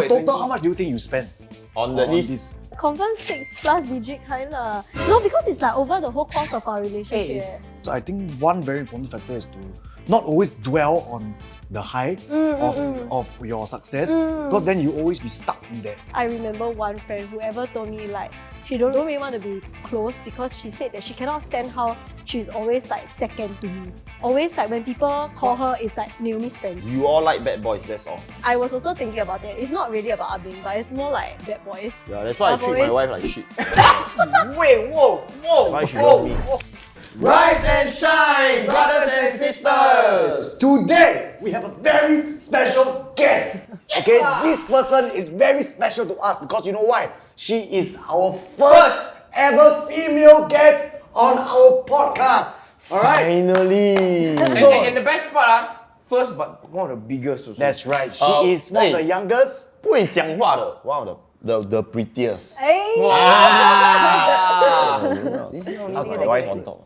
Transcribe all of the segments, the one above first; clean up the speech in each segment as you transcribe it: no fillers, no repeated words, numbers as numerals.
in total, how much do you think you spend on this? Confirm 6+ digit kind lah. No, because it's like over the whole course of our relationship. So I think one very important factor is to not always dwell on the high of your success, because then you always be stuck in that. I remember one friend who ever told me like she don't really want to be close because she said that she cannot stand how she's always like second to me. Always like when people call her, it's like Naomi's friend. You all like bad boys, that's all. I was also thinking about that. It's not really about Abing, but it's more like bad boys. Yeah, that's why I treat my wife like shit. Wait, whoa! That's why she loves me. Rise and shine, brothers and sisters! Today, we have a very special guest. Okay, this person is very special to us because you know why? She is our first ever female guest on our podcast. Alright? Finally! And the best part, first but one of the biggest also. That's right. She is one of the youngest. 不会讲话的 one of the prettiest. Hey! My wife on top.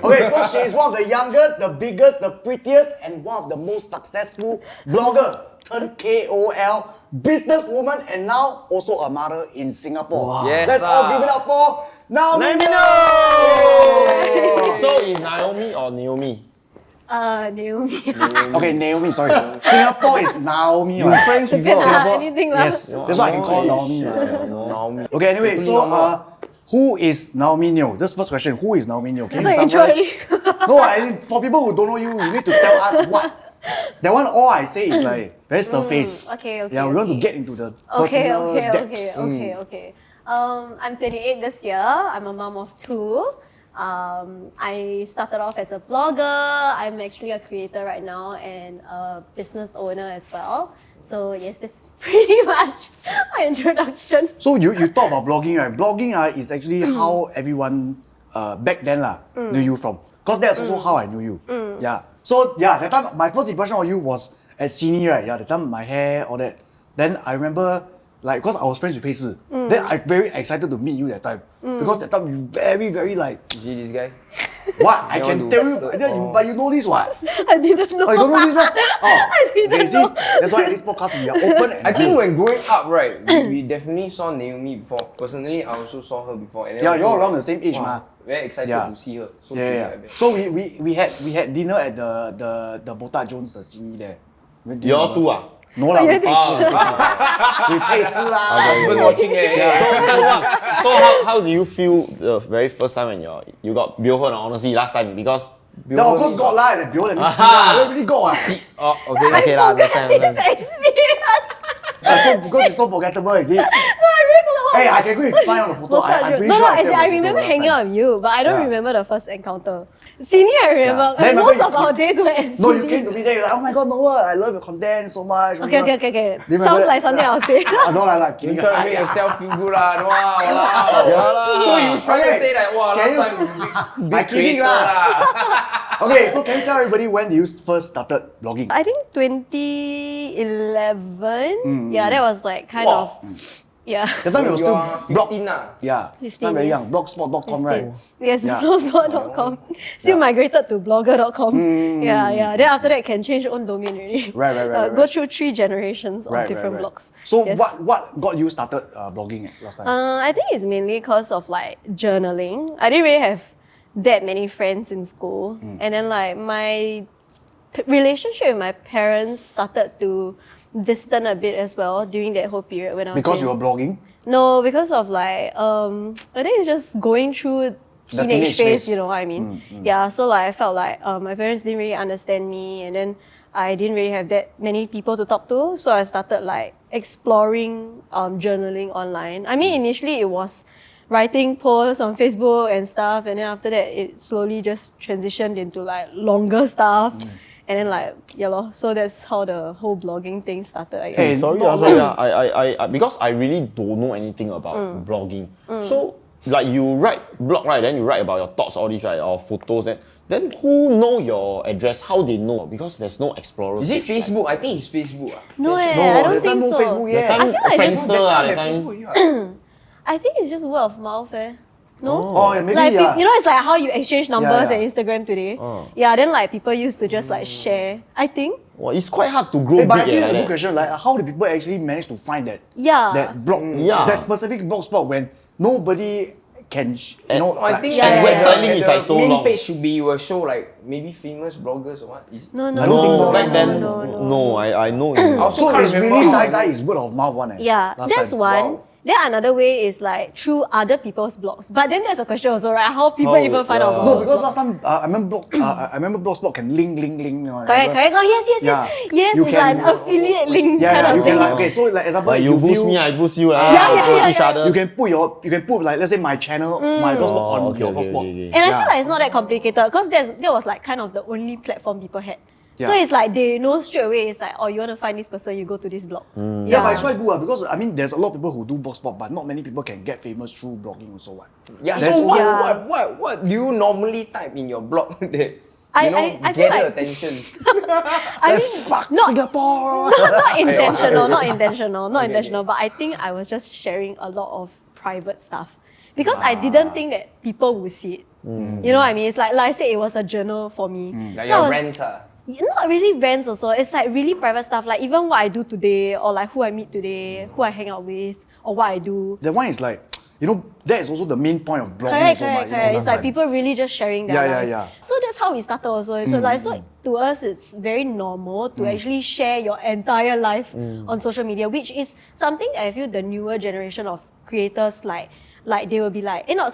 Okay, so she is one of the youngest, the biggest, the prettiest, and one of the most successful blogger turned KOL, businesswoman, and now also a mother in Singapore. Wow. Yes, Let's all give it up for Naomi Neo! So is Naomi or Naomi? Naomi. Okay, Naomi, sorry. Singapore is Naomi. Right? Friends with Singapore, anything lah. yes, that's why I can call Naomi. Naomi. Okay, anyway, so who is Naomi Neo? This first question, who is Naomi Neo? Can you That's summarize? No, for people who don't know you, you need to tell us what. That one, all I say is like very surface. Okay. Yeah, we want to get into the personal depths. Okay. I'm 28 this year. I'm a mom of 2. I started off as a blogger. I'm actually a creator right now and a business owner as well. So yes, that's pretty much my introduction. So you talk about blogging, right? Blogging is actually how everyone back then knew you from. Because that's also how I knew you. Yeah. So yeah, that time my first impression of you was at Sydney, right? Yeah, that time my hair, all that. Then I remember like because I was friends with Pei Si. Then I very excited to meet you that time. Because that time you very like You see this guy? what? I can tell you, but you know this what? I didn't know. Oh, you don't know this what? Oh, I didn't okay, see, know. that's why in this podcast we are open and I think bold. when growing up, right, we definitely saw Naomi before. Personally, I also saw her before. And then Yeah, also, you're around the same age, wow, ma. Very excited Yeah. to see her. So Yeah. So we had dinner at the Botak Jones the CE there. You all two ah? No lah, we Yeah, Pei Si lah. Husband watching eh. So how do you feel the very first time when you got bill her? Honestly, last time because No, of course got lah. The bill let me see lah. I don't really got ah. oh okay lah, understand. this experience. So because it's so forgettable, is it? No, I really forgot what. Hey, I can go and find on the photo. I'm pretty sure I filmed the remember photo hanging last out with you, but I don't Yeah. remember the first encounter. Sydney, I remember. Yeah. Then Most remember of our days were at Sydney. No, you came to me there. You're like, oh my god, Noah, I love your content so much. Okay. Do you remember Sounds that? like something I'll say. No lah, You kidding. try to make yourself feel good lah. Wow. So you trying to say that, wow, Can last you- time I'm big kidding creator lah. lah. Okay, so can you tell everybody when you first started blogging? I think 2011. Yeah, that was like kind of. Yeah. That time it was You still are blog. 15 lah. Yeah, 15 time very young. years. Blogspot.com, right? Yes, Yeah. blogspot.com. Still migrated to blogger.com. Yeah. Then after that, can change your own domain already. Right. Go through 3 generations of Right. different blogs. So Yes. what got you started blogging last time? I think it's mainly because of like journaling. I didn't really have that many friends in school, and then like my relationship with my parents started to distant a bit as well during that whole period when I was Because in- you were blogging? No, because of like I think it's just going through The teenage teenage phase. phase, you know what I mean? Yeah, so like I felt like my parents didn't really understand me, and then I didn't really have that many people to talk to, so I started like exploring journaling online. I mean, initially it was writing posts on Facebook and stuff, and then after that it slowly just transitioned into like longer stuff. And then like, so that's how the whole blogging thing started, I guess. Hey, Sorry, no, I because I really don't know anything about blogging. So like you write blog, right? Then you write about your thoughts, all these, right? Or photos. Then who know your address? How they know? Because there's no explorer. Is it page, Facebook? I think it's Facebook. No, No, I don't that time think no so. Facebook That yet. time I feel like Friendster lah, that Have time. Facebook, yeah. I think it's just word of mouth. No? Oh, yeah, maybe, like, yeah. you know, it's like how you exchange numbers yeah. and Instagram today. Yeah, then like people used to just like share. I think. Well, it's quite hard to grow Hey, but big actually, like it's a good that. question. Like, how do people actually manage to find that Yeah. that blog, Yeah. that specific blog spot when nobody can, I think Yeah, web yeah, styling is like so main long. page should be you will show like maybe famous bloggers or what. No, I don't think No, no, back no, then, no, no, I know. Also So can't it's remember really how I die know. is word of mouth one. Yeah, last that's time. one. Wow. Then another way is like through other people's blogs. But then there's a question also, right? How people How- even find out yeah. about No, those because blogs. last time I remember I remember Blogspot can link. Correct. Oh yes, yes, yes. Yeah. Yes, You it's can- like an affiliate link Yeah, kind yeah, of you thing. can like, okay, so like example, Like if you boost view, me, I boost you. yeah, each yeah. other. you can put like let's say my channel, my Blogspot on okay, your okay, Blogspot. okay. And I Yeah. feel like it's not that complicated because that was like kind of the only platform people had. So Yeah. it's like they know straight away. It's like, oh, you want to find this person, you go to this blog. Yeah, but it's quite good because I mean there's a lot of people who do Blogspot, but not many people can get famous through blogging also. What? Yeah, That's- so Yeah. what do you normally type in your blog that I feel gather like- attention? I Like, mean, fuck not, Singapore. not intentional, not intentional, not Okay, intentional. But I think I was just sharing a lot of private stuff because I didn't think that people would see it. You know what I mean? It's like I said, it was a journal for me. Like So I your was- rants Not really rants also. It's like really private stuff. Like even what I do today, or like who I meet today, who I hang out with, or what I do. That one is like, that is also the main point of blogging. Correct, also, correct, but, correct. It's last like time. people really just sharing their Yeah, life. yeah. So that's how we started also. So so to us, it's very normal to actually share your entire life on social media, which is something that I feel the newer generation of creators like they will be like, not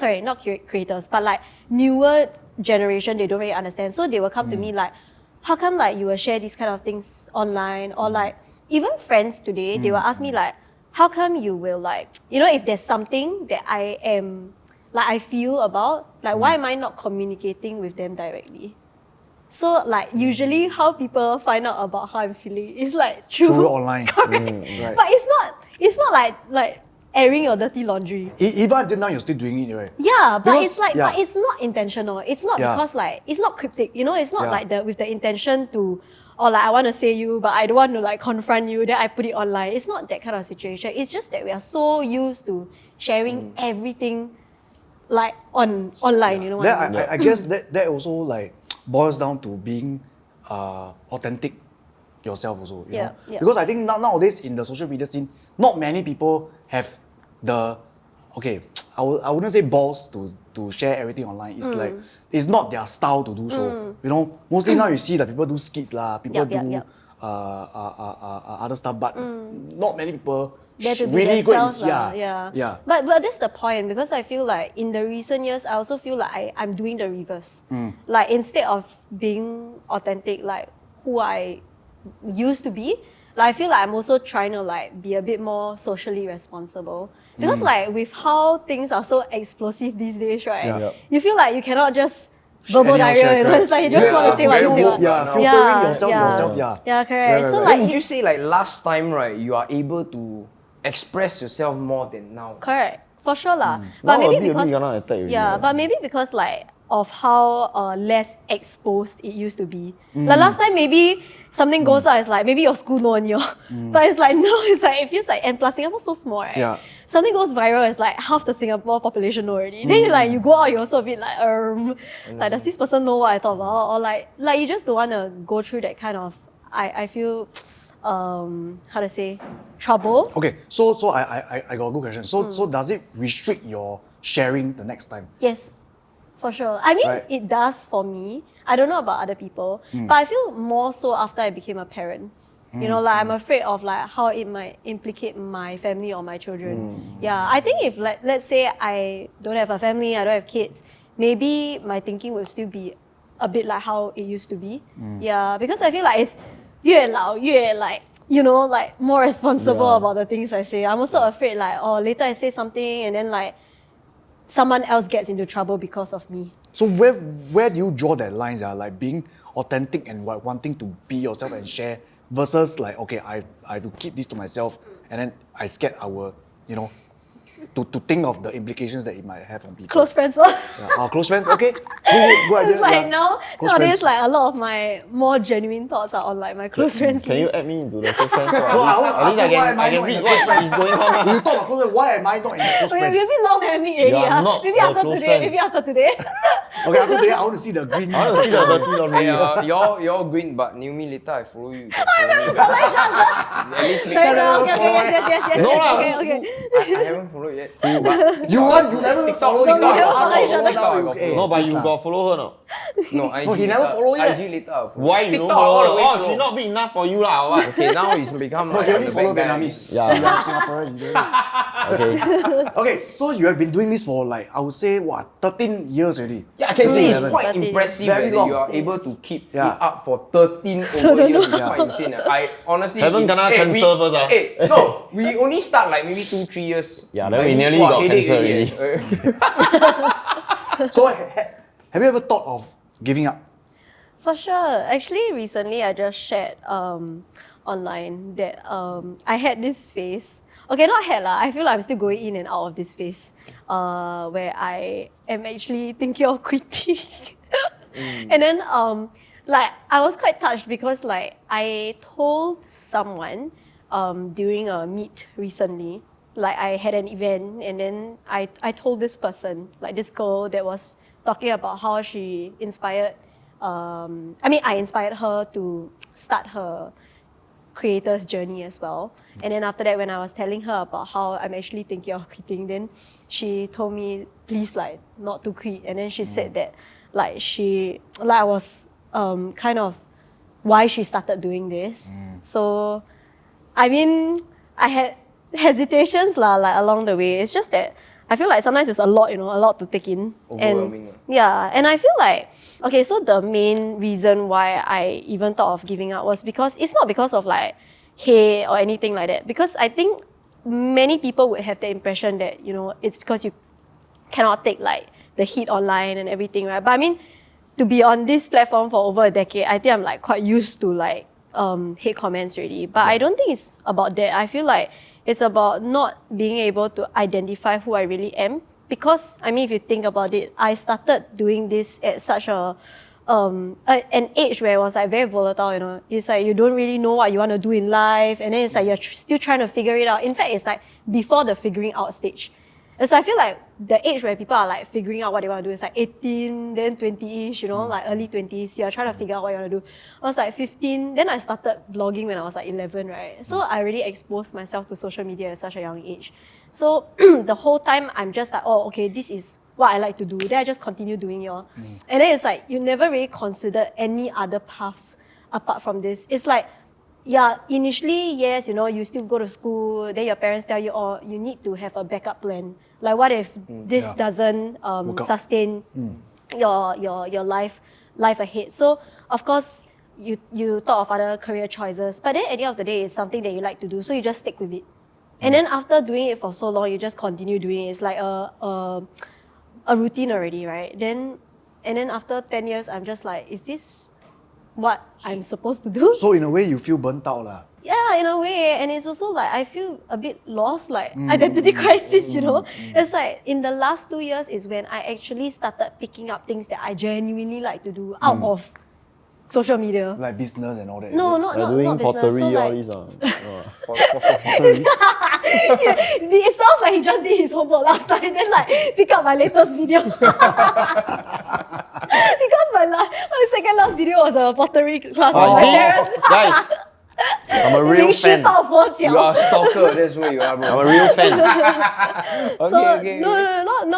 creators, but like newer generation, they don't really understand. So they will come to me like, how come like you will share these kind of things online, or like even friends today, they will ask me like, how come you will like, if there's something that I feel about, like why am I not communicating with them directly? So like usually how people find out about how I'm feeling is like Through online. Correct. Right. But it's not like airing your dirty laundry. Even until now, you're still doing it, right? Yeah, but Because- it's like, yeah. but it's not intentional. It's not Yeah. because like, it's not cryptic, it's not Yeah. like with the intention to, or like I want to say you, but I don't want to like confront you, then I put it online. It's not that kind of situation. It's just that we are so used to sharing everything like online, you know what That, I mean? I guess that also like boils down to being authentic yourself also, you Yeah, know? yeah. Because I think nowadays in the social media scene, not many people have the, I wouldn't say balls to share everything online. It's like, it's not their style to do so. You know, mostly now you see that people do skits lah, people Yup, yup, do yup. other stuff, but not many people Dare to be really go and, themselves lah, yeah. But that's the point, because I feel like in the recent years, I also feel like I'm doing the reverse. Like instead of being authentic, like who I used to be, like I feel like I'm also trying to like be a bit more socially responsible. Because like with how things are so explosive these days, right? Yeah. Yeah. You feel like you cannot just verbal Anyhow diarrhea, share, you know? correct. It's like you just want to say what you say. What. Yeah, filtering yourself, yeah. Yeah, correct. Right, So right. like Would you say like last time, right, you are able to express yourself more than now? correct, for sure lah. Now But a maybe bit because kena attack already, yeah, right? but maybe because like of how less exposed it used to be. Like last time, maybe something goes out, it's like maybe your school know on you, but it's like now it's like it feels like, and plus Singapore's so small, right? Yeah. Something goes viral, it's like half the Singapore population know already. Then you like you go out, you also a bit like like does this person know what I talk about, or like you just don't want to go through that kind of I feel how to say trouble. Okay, so I got a good question. So does it restrict your sharing the next time? Yes, for sure. I mean, Right. it does for me. I don't know about other people, but I feel more so after I became a parent. You know, like I'm afraid of like how it might implicate my family or my children. Yeah, I think if let's say I don't have a family, I don't have kids, maybe my thinking will still be a bit like how it used to be. Yeah, because I feel like it's 越老越 like, like more responsible about the things I say. I'm also afraid like, later I say something and then like someone else gets into trouble because of me. So where do you draw that lines? Like being authentic and wanting to be yourself and share versus like, okay, I have to keep this to myself and then I scared I will, to think of the implications that it might have on people. Close friends. Yeah. Close friends, okay. Good idea. It's like yeah. Close nowadays, friends. like a lot of my more genuine thoughts are on like my close friends. Can you list. add me into the close friends? No, I want to At least ask you, why am I I can not in read the what close is going on. When you talk about close friends, why am I not in the close Okay, friends? maybe long haven't meet already. You are not Maybe a after close today. friend. Maybe after today. Okay, after today, I want to see the green. I want to see the dirty laundry. You're green, but Naomi, later I follow you. You can follow me. At least make Sorry, sure. okay, yes. No lah. Okay. I haven't followed yet. But You never follow No, him. we never follow each Follow other. now, TikTok, okay. No, but you Please got follow her no? no, IG he never later. follow yet. IG later. I'll follow. Why you don't TikTok all follow the her? way Oh, follow. she not big enough for you lah or what? Okay, now he's become No, like he only the follow bad guy. Vietnamese. Yeah. You are Singaporean. You don't know. Okay. Okay, so you have been doing this for like, I would say, what, 13 years already? Yeah, I can see it's 11. quite 13. impressive Very that long. you are able to keep Yeah. it up for 13 over years. It's quite insane. I honestly Haven't kena cancer first, ah. No, we only start like maybe 2-3 years. Yeah, then Like, we nearly !wah! got Headache cancer So, have you ever thought of giving up? For sure. Actually, recently I just shared online that I had this phase. Okay, not had lah. I feel like I'm still going in and out of this phase where I am actually thinking of quitting. And then like I was quite touched because like I told someone during a meet recently, like I had an event and then I told this person, like this girl that was talking about how she inspired I inspired her to start her creator's journey as well. And then after that, when I was telling her about how I'm actually thinking of quitting, then she told me, please, like, not to quit. And then she said that, like, I was kind of why she started doing this. So, I mean, I had hesitations like along the way. It's just that I feel like sometimes it's a lot, a lot to take in. Overwhelming. And I feel like, okay, so the main reason why I even thought of giving up was because it's not because of like hate or anything like that. Because I think many people would have the impression that, it's because you cannot take like the heat online and everything, right? But I mean, to be on this platform for over a decade, I think I'm like quite used to like hate comments already. But I don't think it's about that. I feel like it's about not being able to identify who I really am. Because, I mean, if you think about it, I started doing this at such an age where it was like very volatile, It's like you don't really know what you want to do in life, and then it's like you're still trying to figure it out. In fact, it's like before the figuring out stage. So I feel like the age where people are like figuring out what they want to do is like 18, then 20-ish, like early 20s. You're trying to figure out what you want to do. I was like 15, then I started blogging when I was like 11, right? So I really exposed myself to social media at such a young age. So the whole time I'm just like, oh, okay, this is what I like to do. Then I just continue doing it. And then it's like, you never really consider any other paths apart from this. It's like, yeah, initially, yes, you still go to school, then your parents tell you, oh, you need to have a backup plan. Like, what if this doesn't sustain your life ahead? So, of course, you thought of other career choices, but then at the end of the day, it's something that you like to do, so you just stick with it. And then after doing it for so long, you just continue doing it. It's like a routine already, right? And then after 10 years, I'm just like, is this what I'm supposed to do? So in a way, you feel burnt out lah. Yeah, in a way. And it's also like, I feel a bit lost, like identity crisis, It's like, in the last 2 years is when I actually started picking up things that I genuinely like to do out of social media. Like business and all that. No, is it? not Doing business. pottery, So all like, these. it sounds like he just did his homework last night, then like pick up my latest video. Because my second last video was a pottery class with my parents. Guys, I'm a real fan. You are a stalker, that's where you are, I'm bro. a real fan. Okay. No,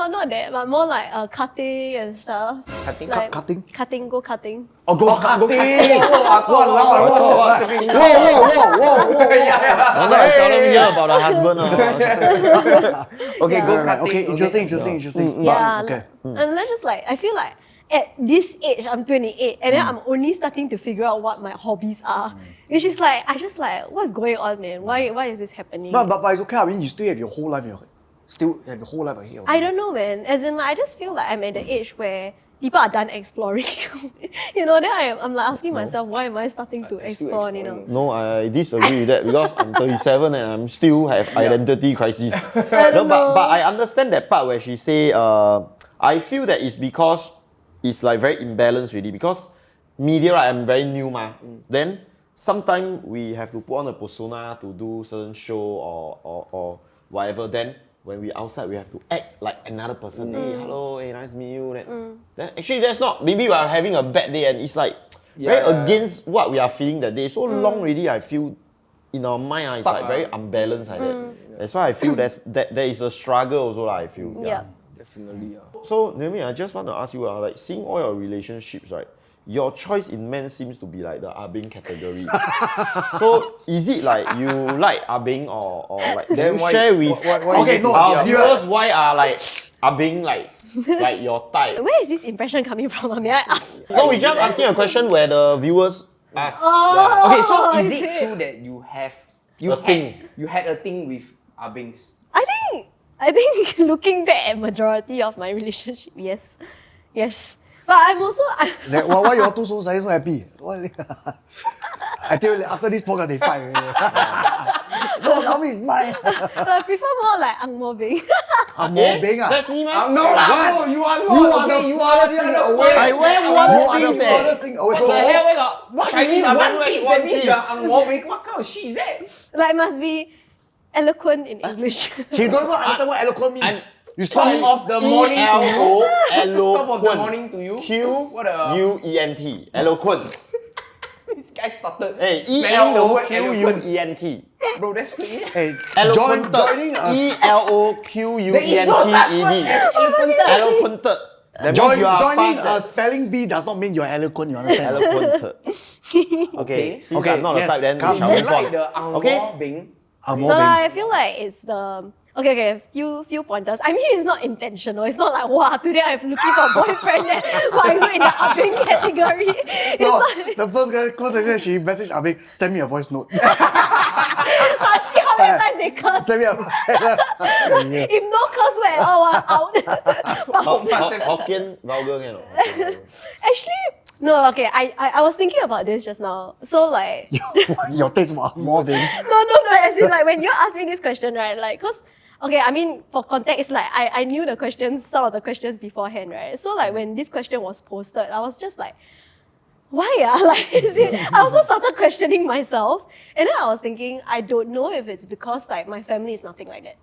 not that, but more like cutting and stuff. Cutting? Like, Cutting? Go cutting. Oh, go cutting! Whoa! I'm not telling you about the husband. Okay, Yeah. go Right, cutting. okay, interesting. Yeah, Okay. and let's just like, I feel like at this age, I'm 28, and then I'm only starting to figure out what my hobbies are. Which is like, I just like, what's going on, man? Why is this happening? But it's okay. I mean, you still have your whole life ahead. Still have your whole life ahead. I don't know, man. As in, like, I just feel like I'm at the age where people are done exploring, you know, then I'm like asking myself, why am I starting to explore, you know? No, I disagree with that because I'm 37 and I'm still have identity crisis. I don't know. But I understand that part where she say, I feel that it's because it's like very imbalanced really because media, right, I'm very new Then sometimes we have to put on a persona to do certain show or whatever. Then when we outside, we have to act like another person. Hey, hello, hey, nice to meet you. Then actually, that's not. Maybe we are having a bad day, and it's like very against what we are feeling that day. So long already, I feel in our mind, it's like very unbalanced like that. That's why I feel that there is a struggle also. I feel. Yeah. Definitely. So Naomi, I just want to ask you, like seeing all your relationships, right? Your choice in men seems to be like the Ah-Beng category. So is it like you like Ah-Beng or like Then you why- share with Okay, no, our serious. viewers why are like Ah-Beng like your type? Where is this impression coming from? May I ask? No, we just asking a question where the viewers ask. Oh, Okay, so is it it? true that you A thing. had a thing with Ah-Bengs? I think looking back at majority of my relationship, yes. But I'm also Like, why you all two so suddenly so happy? I tell you, after this program, they fight already. No, Naomi is mine. but I prefer more like Ang Mo Beng. I'm more big. That's me, man. No, What? no, you are You are the farthest thing away. I wear one You are the piece, farthest thing away. What the hell? Where got What Chinese one Ah-Beng piece? wear That means piece? you're Ang Mo Beng. What kind of shit is that? Like must be eloquent in English. He don't even understand what eloquent means. You Top speak of the morning to you. Top of the Eloquent. morning to you. Q What a- U E N T. Eloquent. This guy started Hey, E spelling the L O word Q U eloquent. E N T. Bro, that's crazy. Hey, Eloquent. joining us. E L O Q U There E is N no such T E word D. as eloquent. Eloquent. That means Joining you are a fast. spelling bee does not mean you're eloquent, you understand? Eloquent. Okay. Since Okay, I'm not the yes, type, then come. we shall You move like on. the Ang Okay. Mo Beng? I'm No, more big. I feel like it's the okay, few pointers. I mean, it's not intentional. It's not like wow, today I'm looking for a boyfriend. Then why is it in the Ah-Beng category? It's No, not. the first conversation she messaged Abing, send me a voice note. I see how many times they curse. Send me a If no curse word at all, out. Hokkien vulgar can or not? Actually, no. Okay, I was thinking about this just now. So like. Your taste more big. No, as in like when you asked me this question, right? Like, cause okay, I mean for context, like I knew the questions, some of the questions beforehand, right? So like when this question was posted, I was just like, why Like, I also started questioning myself, and then I was thinking, I don't know if it's because like my family is nothing like that.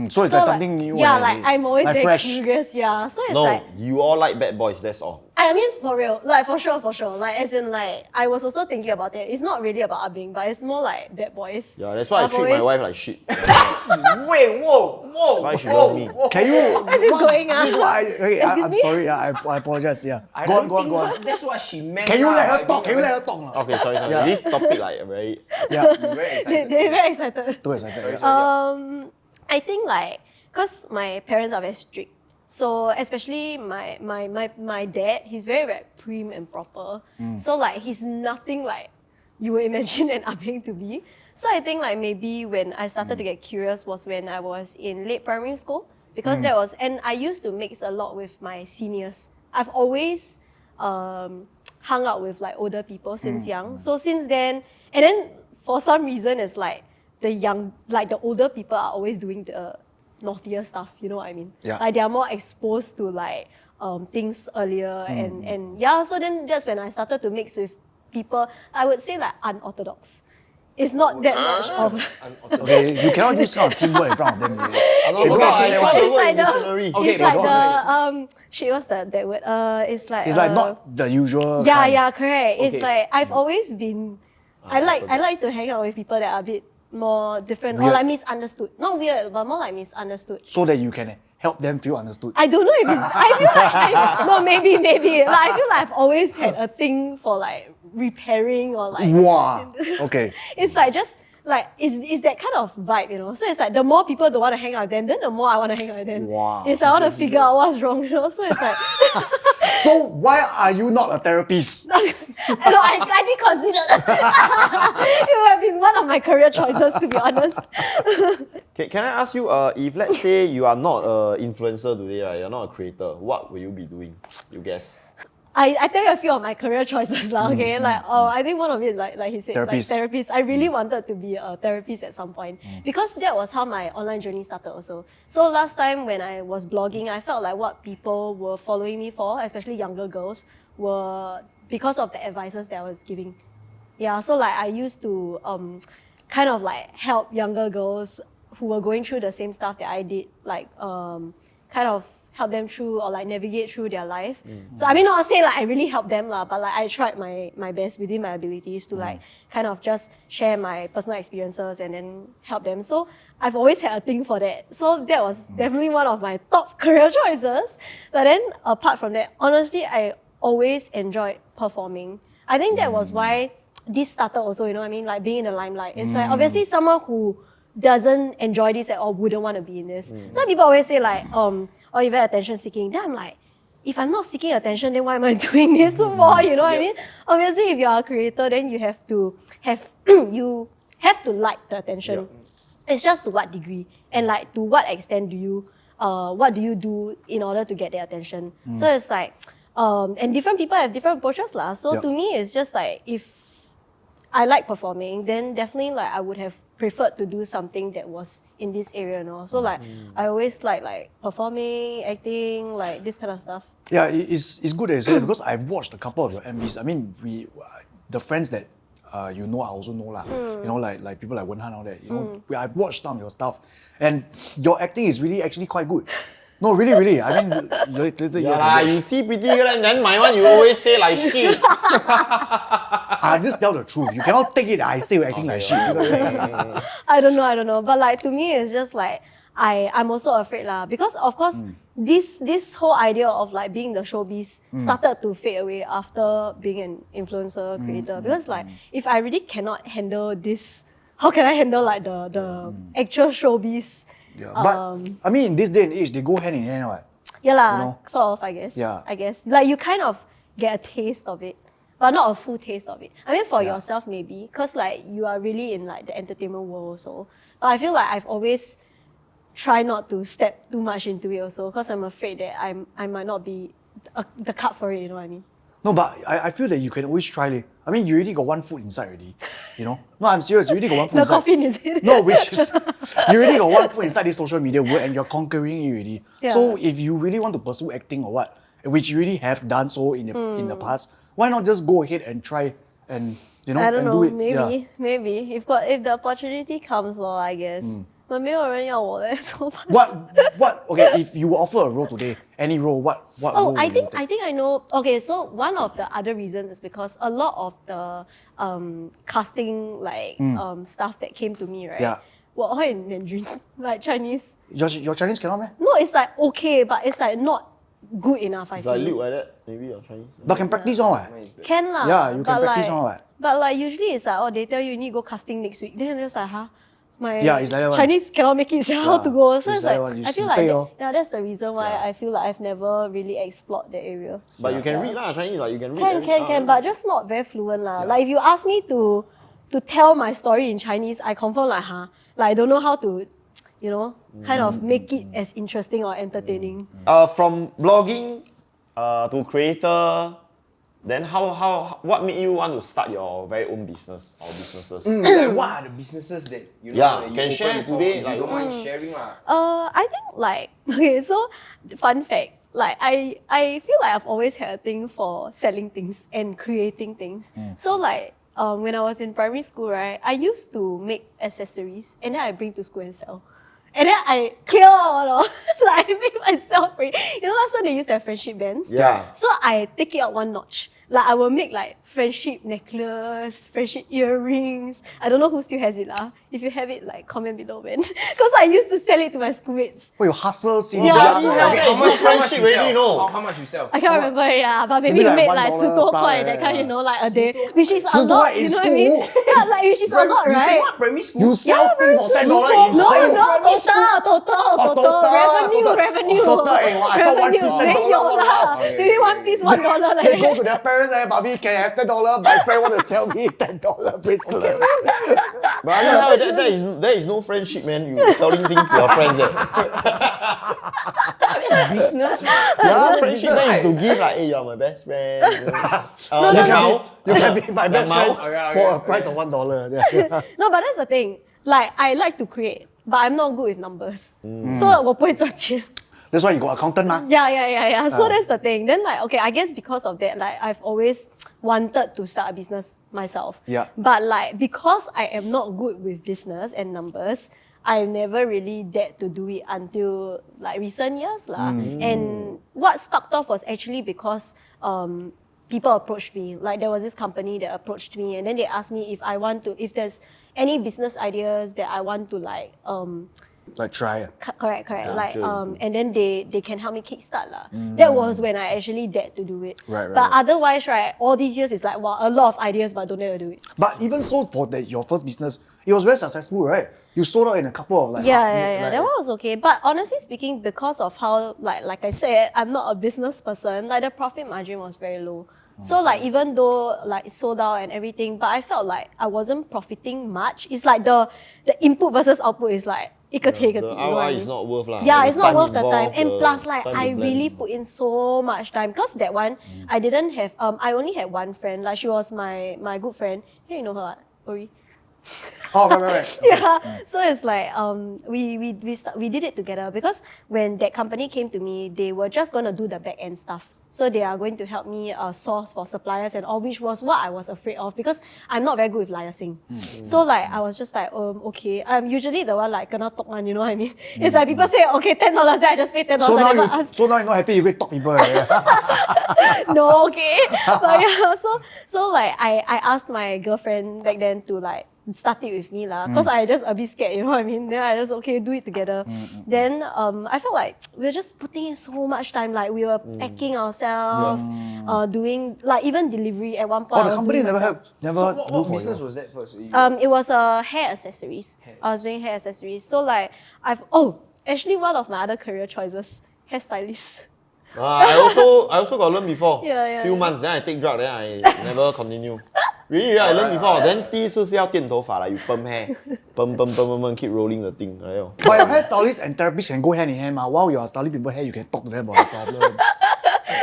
So it's like something new. Yeah, and like I'm always like very fresh. curious. Yeah, so it's No, like. you all like bad boys, that's all. I mean, for real, like for sure. Like, as in, like, I was also thinking about it. It's not really about Ah-Beng, but it's more like bad boys. Yeah, that's why I I've treat my always- wife like shit. Wait, whoa. Why she love me? Can you? Where's this going, ah? This is what Excuse I'm me? sorry. I apologize. Yeah. I Go on, don't go on, think go on. That's what she meant. Can you lah, let her by talk? Can being you let her talk? Now? Okay, sorry. Yeah. This topic like very. Yeah. very They, excited? they're very excited. Too excited. Yeah. I think like, cause my parents are very strict. So especially my dad, he's very, very prim and proper. So like he's nothing like you would imagine an Ah-Beng to be. So I think like maybe when I started to get curious was when I was in late primary school, because that was, and I used to mix a lot with my seniors. I've always hung out with like older people since young. So since then, and then for some reason it's like the older people are always doing the naughtier stuff, you know what I mean? Yeah. Like they are more exposed to like things earlier and yeah, so then that's when I started to mix with people, I would say like unorthodox. It's not that much of Okay, you cannot use kind of teamwork in front of them. it's like the Okay, it's like but the shit, what's that word? It's like It's like not the usual. yeah, kind. yeah, correct. It's Okay. like I've always been I like to hang out with people that are a bit more different or Weird. like misunderstood. Not weird, but more like misunderstood. So that you can help them feel understood. I don't know if it's. I feel like no, maybe. Like I feel like I've always had a thing for like repairing or like. Wow. Okay. It's like just like it's that kind of vibe, you know. So it's like the more people don't want to hang out with them, then the more I want to hang out with them. Wow. It's like I want to figure out what's wrong, you know. So it's like So why are you not a therapist? I did consider it would have been one of my career choices, to be honest. Can I ask you, if let's say you are not an influencer today, right? You're not a creator, what will you be doing? You guess. I tell you a few of my career choices okay? I think one of it, like he said, Therapist. like therapist. I really wanted to be a therapist at some point because that was how my online journey started also. So last time when I was blogging, I felt like what people were following me for, especially younger girls, were because of the advices that I was giving. Yeah, so like I used to kind of like help younger girls who were going through the same stuff that I did, like kind of help them through or like navigate through their life. So I mean, not say like I really helped them lah, but like I tried my best within my abilities to like kind of just share my personal experiences and then help them. So I've always had a thing for that. So that was definitely one of my top career choices. But then apart from that, honestly, I always enjoyed performing. I think that was why this started also, you know what I mean? Like being in the limelight. It's like obviously someone who doesn't enjoy this at all wouldn't want to be in this. Some people always say like, or even attention seeking. Then I'm like, if I'm not seeking attention, then why am I doing this for? You know what I mean? Obviously, if you're a creator, then you have to like the attention. It's just to what degree and like to what extent do you what do you do in order to get their attention? So it's like and different people have different approaches lah. So to me, it's just like if I like performing, then definitely like I would have preferred to do something that was in this area, you know. So like I always like performing, acting, like this kind of stuff. Yeah, it's good that you say that because I've watched a couple of your MVs. I mean, the friends that you know, I also know lah. You know, like people like Wenhan and all that. You know, I've watched some of your stuff, and your acting is really actually quite good. No, really. I mean, You see pretty girl and then my one you always say like shit. I just tell the truth. You cannot take it that I say you're acting like shit. I don't know. But like to me, it's just like I'm also afraid lah, because of course this whole idea of like being the showbiz started to fade away after being an influencer creator. Because like if I really cannot handle this, how can I handle like the actual showbiz? Yeah, but I mean, in this day and age, they go hand in hand, right? Yeah lah, You know? sort of, I guess. Yeah. I guess like you kind of get a taste of it, but not a full taste of it. I mean, for yourself maybe, cause like you are really in like the entertainment world also. But I feel like I've always tried not to step too much into it also, cause I'm afraid that I might not be the cut for it. You know what I mean? No, but I feel that you can always try it. I mean, you already got one foot inside already. You know? No, I'm serious. You already got one foot The inside. coffin is it? No, which is you already got one foot inside this social media world and you're conquering it already. Yeah. So if you really want to pursue acting or what, which you really have done so in the past, why not just go ahead and try and you know I don't and know. do it? Maybe if the opportunity comes, I guess. But 没有人要我嘞，怎么办？ What? Okay, if you were offered a role today, any role, what role I would you think take? I know. Okay, so one of the other reasons is because a lot of the casting stuff that came to me, right? Yeah. 我会 Mandarin, like Chinese. Your Chinese cannot, man? No, it's like okay, but it's like not good enough. I It's feel. like Luke like that, maybe you're Chinese. But can practice on what? Can lah. Yeah, you can but practice like, on what? But like usually it's like they tell you need to go casting next week. Then I'm just like my Yeah, it's like that one. Chinese cannot make it. How to go? So it's it's like like that one. You I feel just like pay lor. that's the reason why I feel like I've never really explored that area. But you can read lah, Chinese, like you can read. Can, but just not very fluent lah. Like if you ask me to tell my story in Chinese, I confirm like I don't know how to, kind of make it as interesting or entertaining. From blogging to creator, then what made you want to start your very own business or businesses? Like, what are the businesses that you know Yeah, that you can open share for? today, If like- you don't mind sharing lah. I think okay, so fun fact, like I feel like I've always had a thing for selling things and creating things. So like when I was in primary school, right, I used to make accessories and then I bring to school and sell. And then I clear all, like I make myself free. You know, last time they used to have friendship bands. Yeah. So I take it up one notch. Like I will make like friendship necklace, friendship earrings. I don't know who still has it lah. If you have it, like comment below, man. Because I used to sell it to my schoolmates. Oh, you hustle since Yeah, young. yeah. Okay, How much friendship you already, sell? you know. How much you sell? I can't remember, yeah, but maybe Maybe you like made like $1 10 块, plus, that kind, yeah. you know, like a day, which is a 10 lot, in you know what I mean? school? Yeah, like which is a lot, You say right? what? Primary school? You sell things for $10 in No, school. total total, revenue. revenue. Total, I thought one piece $10. Then you're Wow. like, maybe one piece $1 like They go that. to their parents and Mommy, can I have $10? My friend want to sell me $10 bracelet. But I know there is no friendship, man. You selling things to your friends. Business. Yeah, Friendship business. then is to give like, hey, you're my best friend. You can be my best friend Okay. for a price of $1. Yeah. No, but that's the thing. Like, I like to create, but I'm not good with numbers. So 我不会赚钱。 That's why you got accountant, ma. Yeah. So that's the thing. Then like, okay, I guess because of that, like I've always wanted to start a business myself. Yeah. But like, because I am not good with business and numbers, I've never really dared to do it until like recent years lah. And what sparked off was actually because people approached me. Like there was this company that approached me, and then they asked me if there's any business ideas that I want to like Like try. correct. Like sure. and then they can help me kickstart lah. That was when I actually dared to do it. Right. But otherwise, right, all these years is like wow, a lot of ideas, but don't ever do it. But even so, for your first business, it was very successful, right? You sold out in a couple of like Yeah. That one was okay. But honestly speaking, because of how like I said, I'm not a business person. Like the profit margin was very low. So like even though like sold out and everything, but I felt like I wasn't profiting much. It's like the input versus output is like The you know what I ROI mean? is not worth lah. Yeah, The it's not worth the involved, time. And the plus, like, time I to plan. really put in so much time. Because that one, I didn't have, I only had one friend. Like, she was my good friend. You know her, Ori? Oh, right. Yeah. So it's like, we did it together. Because when that company came to me, they were just going to do the back end stuff. So they are going to help me source for suppliers and all, which was what I was afraid of because I'm not very good with liaising. So like I was just like, okay. I'm usually the one like kena talk one, you know what I mean? It's like people say, okay, $10, then I just pay $10. So I now, never ask. so now you're not happy, you go talk people. No, okay. But yeah, so like I asked my girlfriend back then to like start it with me lah, cause I just a bit scared, you know what I mean? Then I just okay, do it together. Then I felt like we were just putting in so much time, like we were packing ourselves, doing like even delivery at one point. Oh, the I was company doing myself. never What do for business you. was that first? It was hair accessories. I was doing hair accessories. So like actually one of my other career choices, hairstylist. I also got learn before. Yeah. Few months, then I take drug, then I never continue. Really, I learned before. Then 第一次是要电头发 like you perm hair, perm, keep rolling the thing. But your hairstylist and therapist can go hand in hand, ma. While you are styling people's hair, you can talk to them about the problems.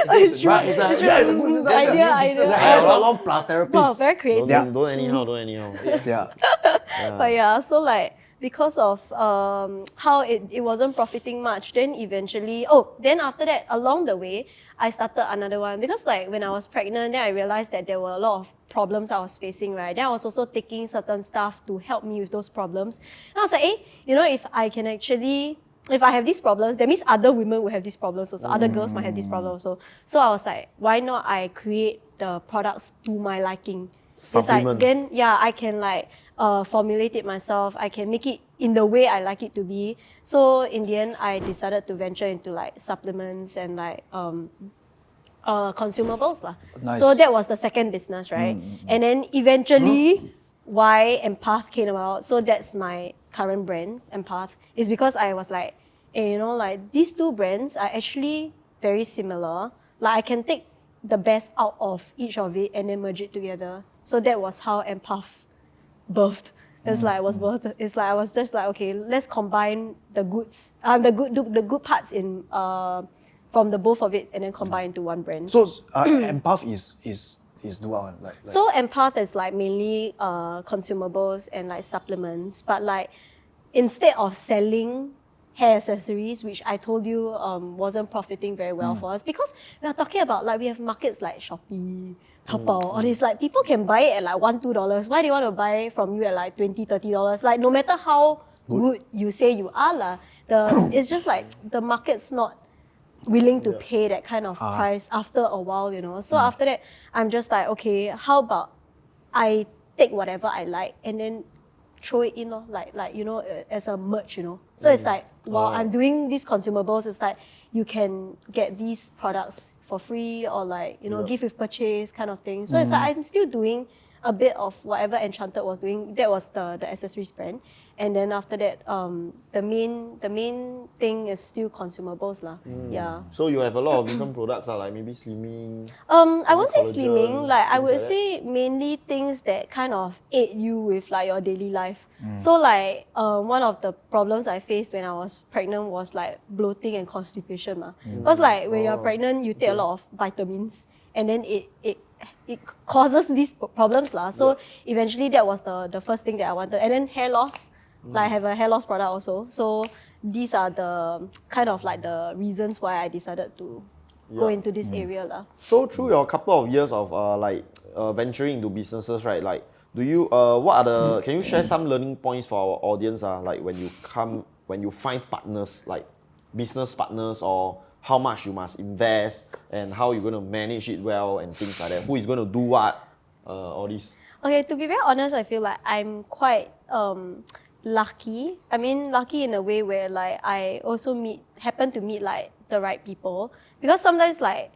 It's true. Right? It's a good business Idea. It's a hair salon plus Wow, therapist. very creative. Yeah. Don't anyhow. Yeah. But yeah, so like because of how it wasn't profiting much, then eventually, then after that, along the way, I started another one. Because like when I was pregnant, then I realized that there were a lot of problems I was facing, right? Then I was also taking certain stuff to help me with those problems. And I was like, if I have these problems, that means other women will have these problems also. Other girls might have these problems also. So I was like, why not I create the products to my liking? It's like, Supplement. then I can like formulate it myself. I can make it in the way I like it to be. So in the end, I decided to venture into like supplements and like consumables lah. Nice. So that was the second business, right? And then eventually, why Empath came about. So that's my current brand, Empath, is because I was like, like these two brands are actually very similar. Like I can take the best out of each of it and then merge it together. So that was how Empath birthed. It's like I was birthed. It's like I was just like, okay, let's combine the goods, the good parts in from the both of it and then combine into one brand. So Empath is do what? Like So Empath is like mainly consumables and like supplements, but like instead of selling hair accessories, which I told you wasn't profiting very well for us, because we are talking about like we have markets like Shopee, Taobao, all these, like people can buy it at like $1-2. Why do you want to buy from you at like $20-30? Like no matter how good you say you are lah, it's just like the market's not willing to pay that kind of price after a while, So after that, I'm just like, okay, how about I take whatever I like and then throw it in, like as a merch, So it's like, while I'm doing these consumables, it's like you can get these products for free or like, give with purchase kind of thing. So it's like I'm still doing a bit of whatever Enchanted was doing. That was the accessories brand. And then after that, the main thing is still consumables lah. Yeah. So you have a lot of different products, like maybe slimming. I won't say collagen, slimming. Like I things would like that? say mainly things that kind of aid you with like your daily life. So like one of the problems I faced when I was pregnant was like bloating and constipation. Because like when you're pregnant, you take a lot of vitamins, and then it causes these problems lah. So eventually that was the first thing that I wanted. And then hair loss. Like I have a hair loss product also. So these are the kind of like the reasons why I decided to go into this area lah. So through your couple of years of venturing into businesses, right? Like, do you what are the? Can you share some learning points for our audience? Like when you find partners, like business partners, or how much you must invest and how you're going to manage it well and things like that. Who is going to do what? All these. Okay, to be very honest, I feel like I'm quite lucky. I mean, lucky in a way where like I also happen to meet like the right people. Because sometimes like,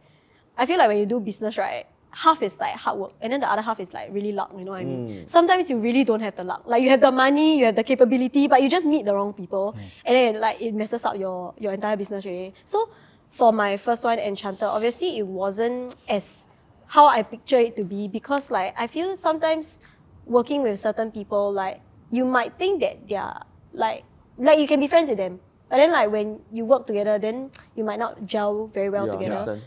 I feel like when you do business, right, half is like hard work and then the other half is like really luck, you know what I mean? Sometimes you really don't have the luck. Like you have the money, you have the capability, but you just meet the wrong people and then like it messes up your entire business really. So for my first one, Enchanted, obviously it wasn't as how I picture it to be, because like I feel sometimes working with certain people, like you might think that they're like you can be friends with them, but then like when you work together, then you might not gel very well together.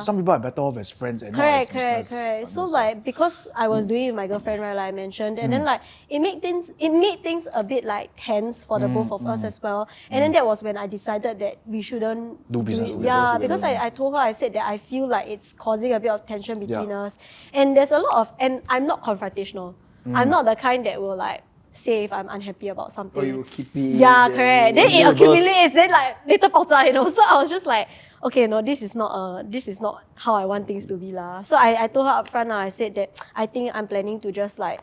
Some people are better off as friends and Correct. not as business. So like because I was doing it with my girlfriend, right, like I mentioned, and then like it made things a bit like tense for the both of us as well. And then that was when I decided that we shouldn't Do business it. together. Yeah, because I told her, I said that I feel like it's causing a bit of tension between us. And there's a lot of, and I'm not confrontational. I'm not the kind that will like say if I'm unhappy about something. Or you keep it. Yeah, correct. Then it accumulates. Then like later pops out, you know. So I was just like, okay, no, this is not how I want things to be lah. So I told her upfront. I said that I think I'm planning to just like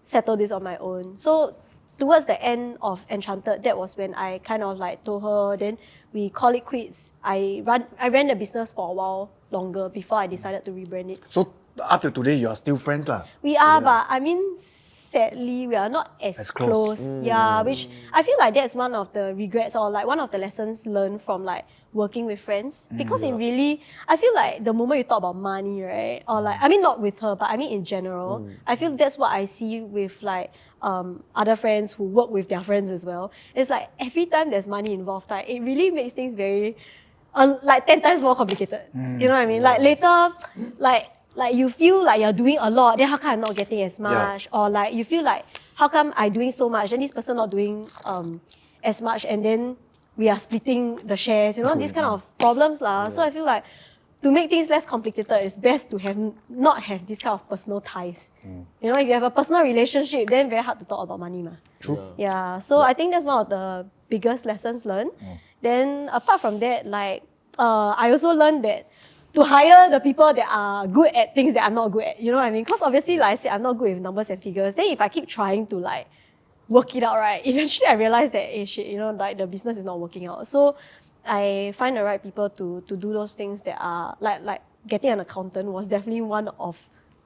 settle this on my own. So towards the end of Enchanted, that was when I kind of like told her. Then we call it quits. I ran the business for a while longer before I decided to rebrand it. So up to today, you are still friends lah. We are, but I mean, sadly, we are not as close. Yeah, which I feel like that's one of the regrets or like one of the lessons learned from like working with friends. Because it really, I feel like the moment you talk about money, right? Or like, I mean, not with her, but I mean in general, I feel that's what I see with like other friends who work with their friends as well. It's like every time there's money involved, like, it really makes things very, like 10 times more complicated. You know what I mean? Like later, like you feel like you're doing a lot, then how come I'm not getting as much? Or like you feel like, how come I'm doing so much, then this person not doing as much, and then we are splitting the shares, you know, these kind of problems lah. So I feel like to make things less complicated, it's best to not have this kind of personal ties. You know, if you have a personal relationship, then very hard to talk about money mah. True. Yeah, so I think that's one of the biggest lessons learned. Then apart from that, like I also learned that to hire the people that are good at things that I'm not good at, you know what I mean? Because obviously, like I said, I'm not good with numbers and figures. Then if I keep trying to like work it out, right, eventually I realize that, hey, shit, you know, like the business is not working out. So I find the right people to do those things that are like getting an accountant was definitely one of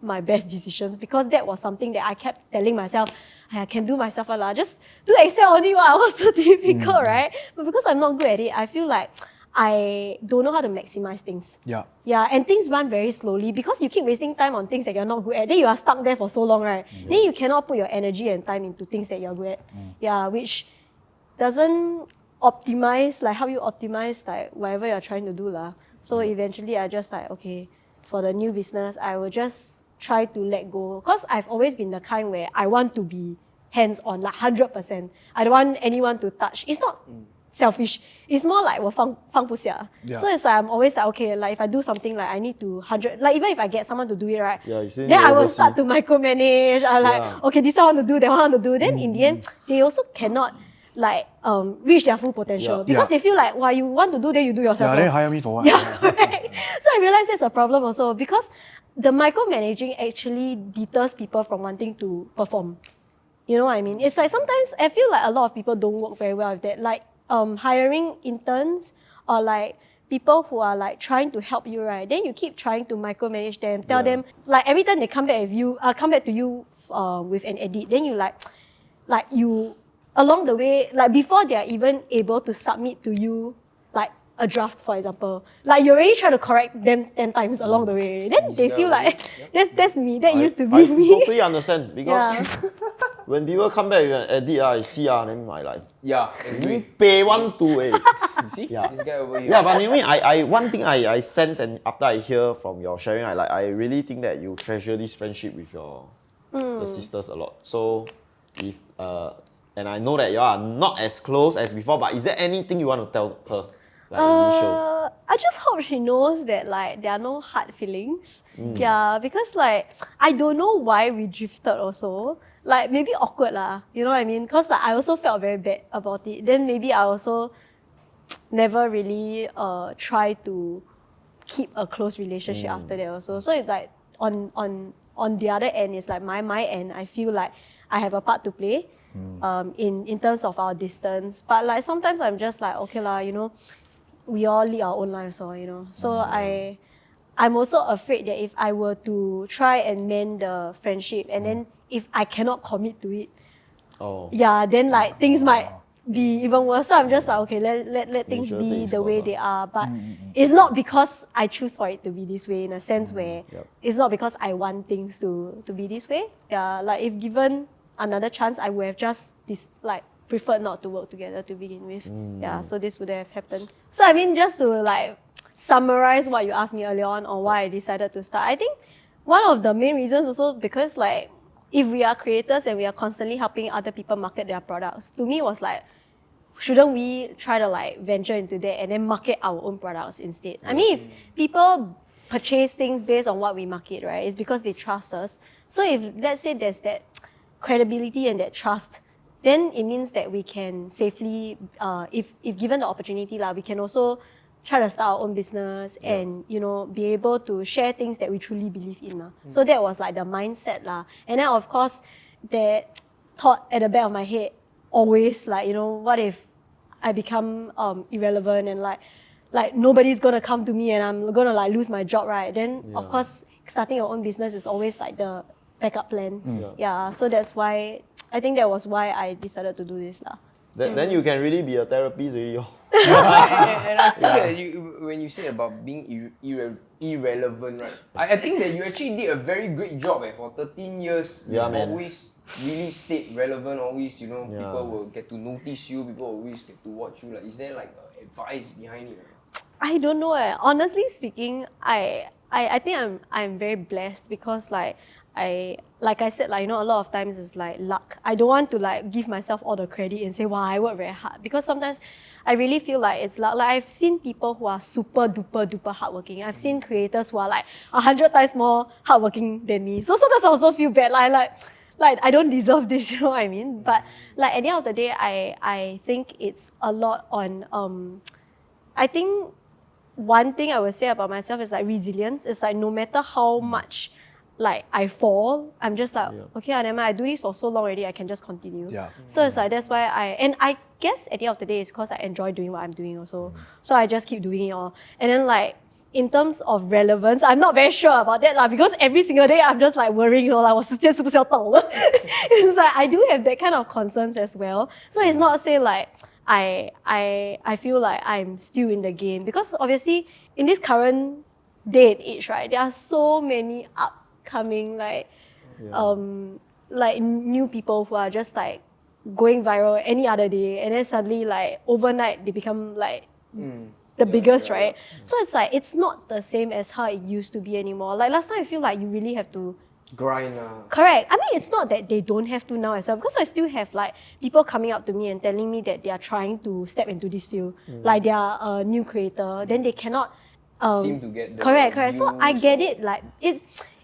my best decisions, because that was something that I kept telling myself, I can do myself a lot. Just do Excel only, what was so difficult, right? But because I'm not good at it, I feel like I don't know how to maximize things. Yeah, and things run very slowly because you keep wasting time on things that you're not good at. Then you are stuck there for so long, right? Then you cannot put your energy and time into things that you're good at. Yeah, which doesn't optimize, like how you optimize like whatever you're trying to do lah. So eventually I just like, okay, for the new business, I will just try to let go. Because I've always been the kind where I want to be hands-on, like 100%. I don't want anyone to touch. It's not selfish. It's more like 我放不下. So it's like I'm always like, okay, like if I do something, like I need to 100, like even if I get someone to do it, right, then I will start to micromanage. I'm like, okay, this I want to do, that one I want to do. Then in the end, they also cannot like reach their full potential because they feel like, well, you want to do, then you do yourself. Yeah, then hire me for what? Yeah, correct. So I realized that's a problem also, because the micromanaging actually deters people from wanting to perform. You know what I mean? It's like sometimes I feel like a lot of people don't work very well with that. Like hiring interns or like people who are like trying to help you, right? Then you keep trying to micromanage them, tell them like every time they come back to you with an edit, then you like you along the way, like before they are even able to submit to you, like a draft, for example, like you already try to correct them 10 times along the way. Then they feel like that's me. That used to be I me. totally understand because Yeah. when people come back with an edit, I see then I like Yeah, agree. pay 1 2 eh. You see? Yeah. This guy over here. Yeah, but anyway, I one thing I sense and after I hear from your sharing, I really think that you treasure this friendship with your the sisters a lot. So if and I know that you are not as close as before, but is there anything you want to tell her? Like initial? I just hope she knows that like there are no hard feelings. Yeah, because like I don't know why we drifted also. Like maybe awkward lah, you know what I mean? Cause like I also felt very bad about it. Then maybe I also never really try to keep a close relationship after that also. So it's like on the other end, it's like my end, I feel like I have a part to play in terms of our distance. But like sometimes I'm just like, okay lah, you know, we all lead our own lives, so you know. So I'm also afraid that if I were to try and mend the friendship and then if I cannot commit to it, then like things might be even worse. So I'm just like, okay, let things sure be things the way goes they are. But it's not because I choose for it to be this way, in a sense where it's not because I want things to be this way. Yeah, like if given another chance, I would have just preferred not to work together to begin with. Yeah, so this would have happened. So I mean, just to like summarize what you asked me earlier on why I decided to start, I think one of the main reasons also because like if we are creators and we are constantly helping other people market their products, to me was like, shouldn't we try to like venture into that and then market our own products instead? I mean, if people purchase things based on what we market, right, it's because they trust us. So if let's say there's that credibility and that trust, then it means that we can safely, if given the opportunity, we can also try to start our own business and, you know, be able to share things that we truly believe in. So that was like the mindset. And then of course, that thought at the back of my head, always like, you know, what if I become irrelevant and like nobody's gonna come to me and I'm gonna like lose my job, right? Then of course, starting your own business is always like the backup plan. So that's why, I think that was why I decided to do this. Then you can really be a therapist already. And I feel that when you say about being irrelevant, right? I think that you actually did a very great job for 13 years. Yeah, you man. always really stayed relevant, always, you know, people will get to notice you, people always get to watch you. Like, is there like advice behind it? I don't know. Honestly speaking, I think I'm very blessed because like I said, like, you know, a lot of times it's like luck. I don't want to like give myself all the credit and say, wow, I work very hard, because sometimes I really feel like it's luck. Like I've seen people who are super duper hardworking. I've seen creators who are like 100 times more hardworking than me. So sometimes I also feel bad, like I don't deserve this, you know what I mean? But like at the end of the day, I think it's a lot on I think one thing I would say about myself is like resilience. It's like no matter how much like I fall, I'm just like, okay, never mind, I do this for so long already, I can just continue. So it's like, that's why I guess at the end of the day, it's because I enjoy doing what I'm doing also. So I just keep doing it all. And then like, in terms of relevance, I'm not very sure about that because every single day I'm just like worrying, you know, like, 我时间是不是要到了? It's like, I do have that kind of concerns as well. So it's not say like, I feel like I'm still in the game, because obviously in this current day and age, right, there are so many upcoming like new people who are just like going viral any other day, and then suddenly like overnight they become like the biggest, right? So it's like, it's not the same as how it used to be anymore. Like last time I feel like you really have to grind. Correct. I mean, it's not that they don't have to now as well, because I still have like people coming up to me and telling me that they are trying to step into this field, like they are a new creator, then they cannot seem to get the correct. So I views get or- it. Like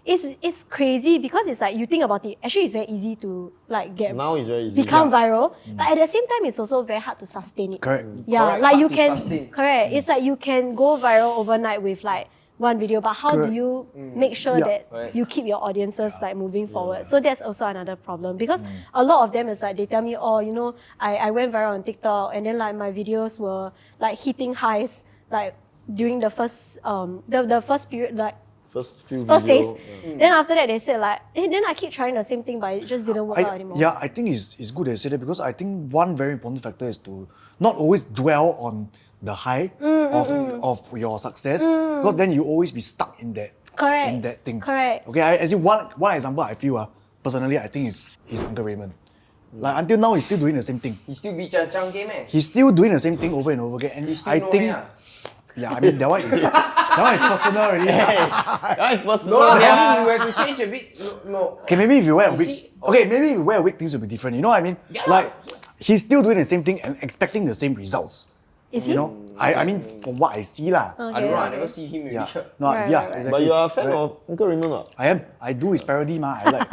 it's crazy, because it's like, you think about it, actually it's very easy to like get Now it's very easy. become viral, but at the same time it's also very hard to sustain it. Correct. Yeah, Correct, like hard you to can sustain. correct. It's like you can go viral overnight with like one video, but how do you make sure that Right. you keep your audiences like moving forward? So that's also another problem, because a lot of them is like, they tell me, oh, you know, I went viral on TikTok, and then like my videos were like hitting highs like during the first the first period, like First few First phase. video, yeah. Then after that, they said like, then I keep trying the same thing, but it just didn't work out anymore. Yeah, I think it's good that you say that because I think one very important factor is to not always dwell on the high of your success because then you always be stuck in that Correct. in that thing. Correct. Okay, as in one example I feel personally I think is Uncle Raymond. Like until now he's still doing the same thing. You still be Chan game eh? He's still doing the same thing over and over again. And You still I know think me, ah? yeah, I mean that one is personal already. That is personal. No, yeah. I mean you have to change a bit. No. Okay, maybe if you wear a You wig. see- Okay, maybe if you wear a wig, things will be different. You know what I mean? Yeah. Like he's still doing the same thing and expecting the same results. Is he? You know, I mean from what I see lah. I don't know, I Okay. never see him maybe. Yeah, no, Right, yeah, right, right. exactly. But you are a fan Right. of Uncle Raymond, what? I am. I do his parody, ma. I like.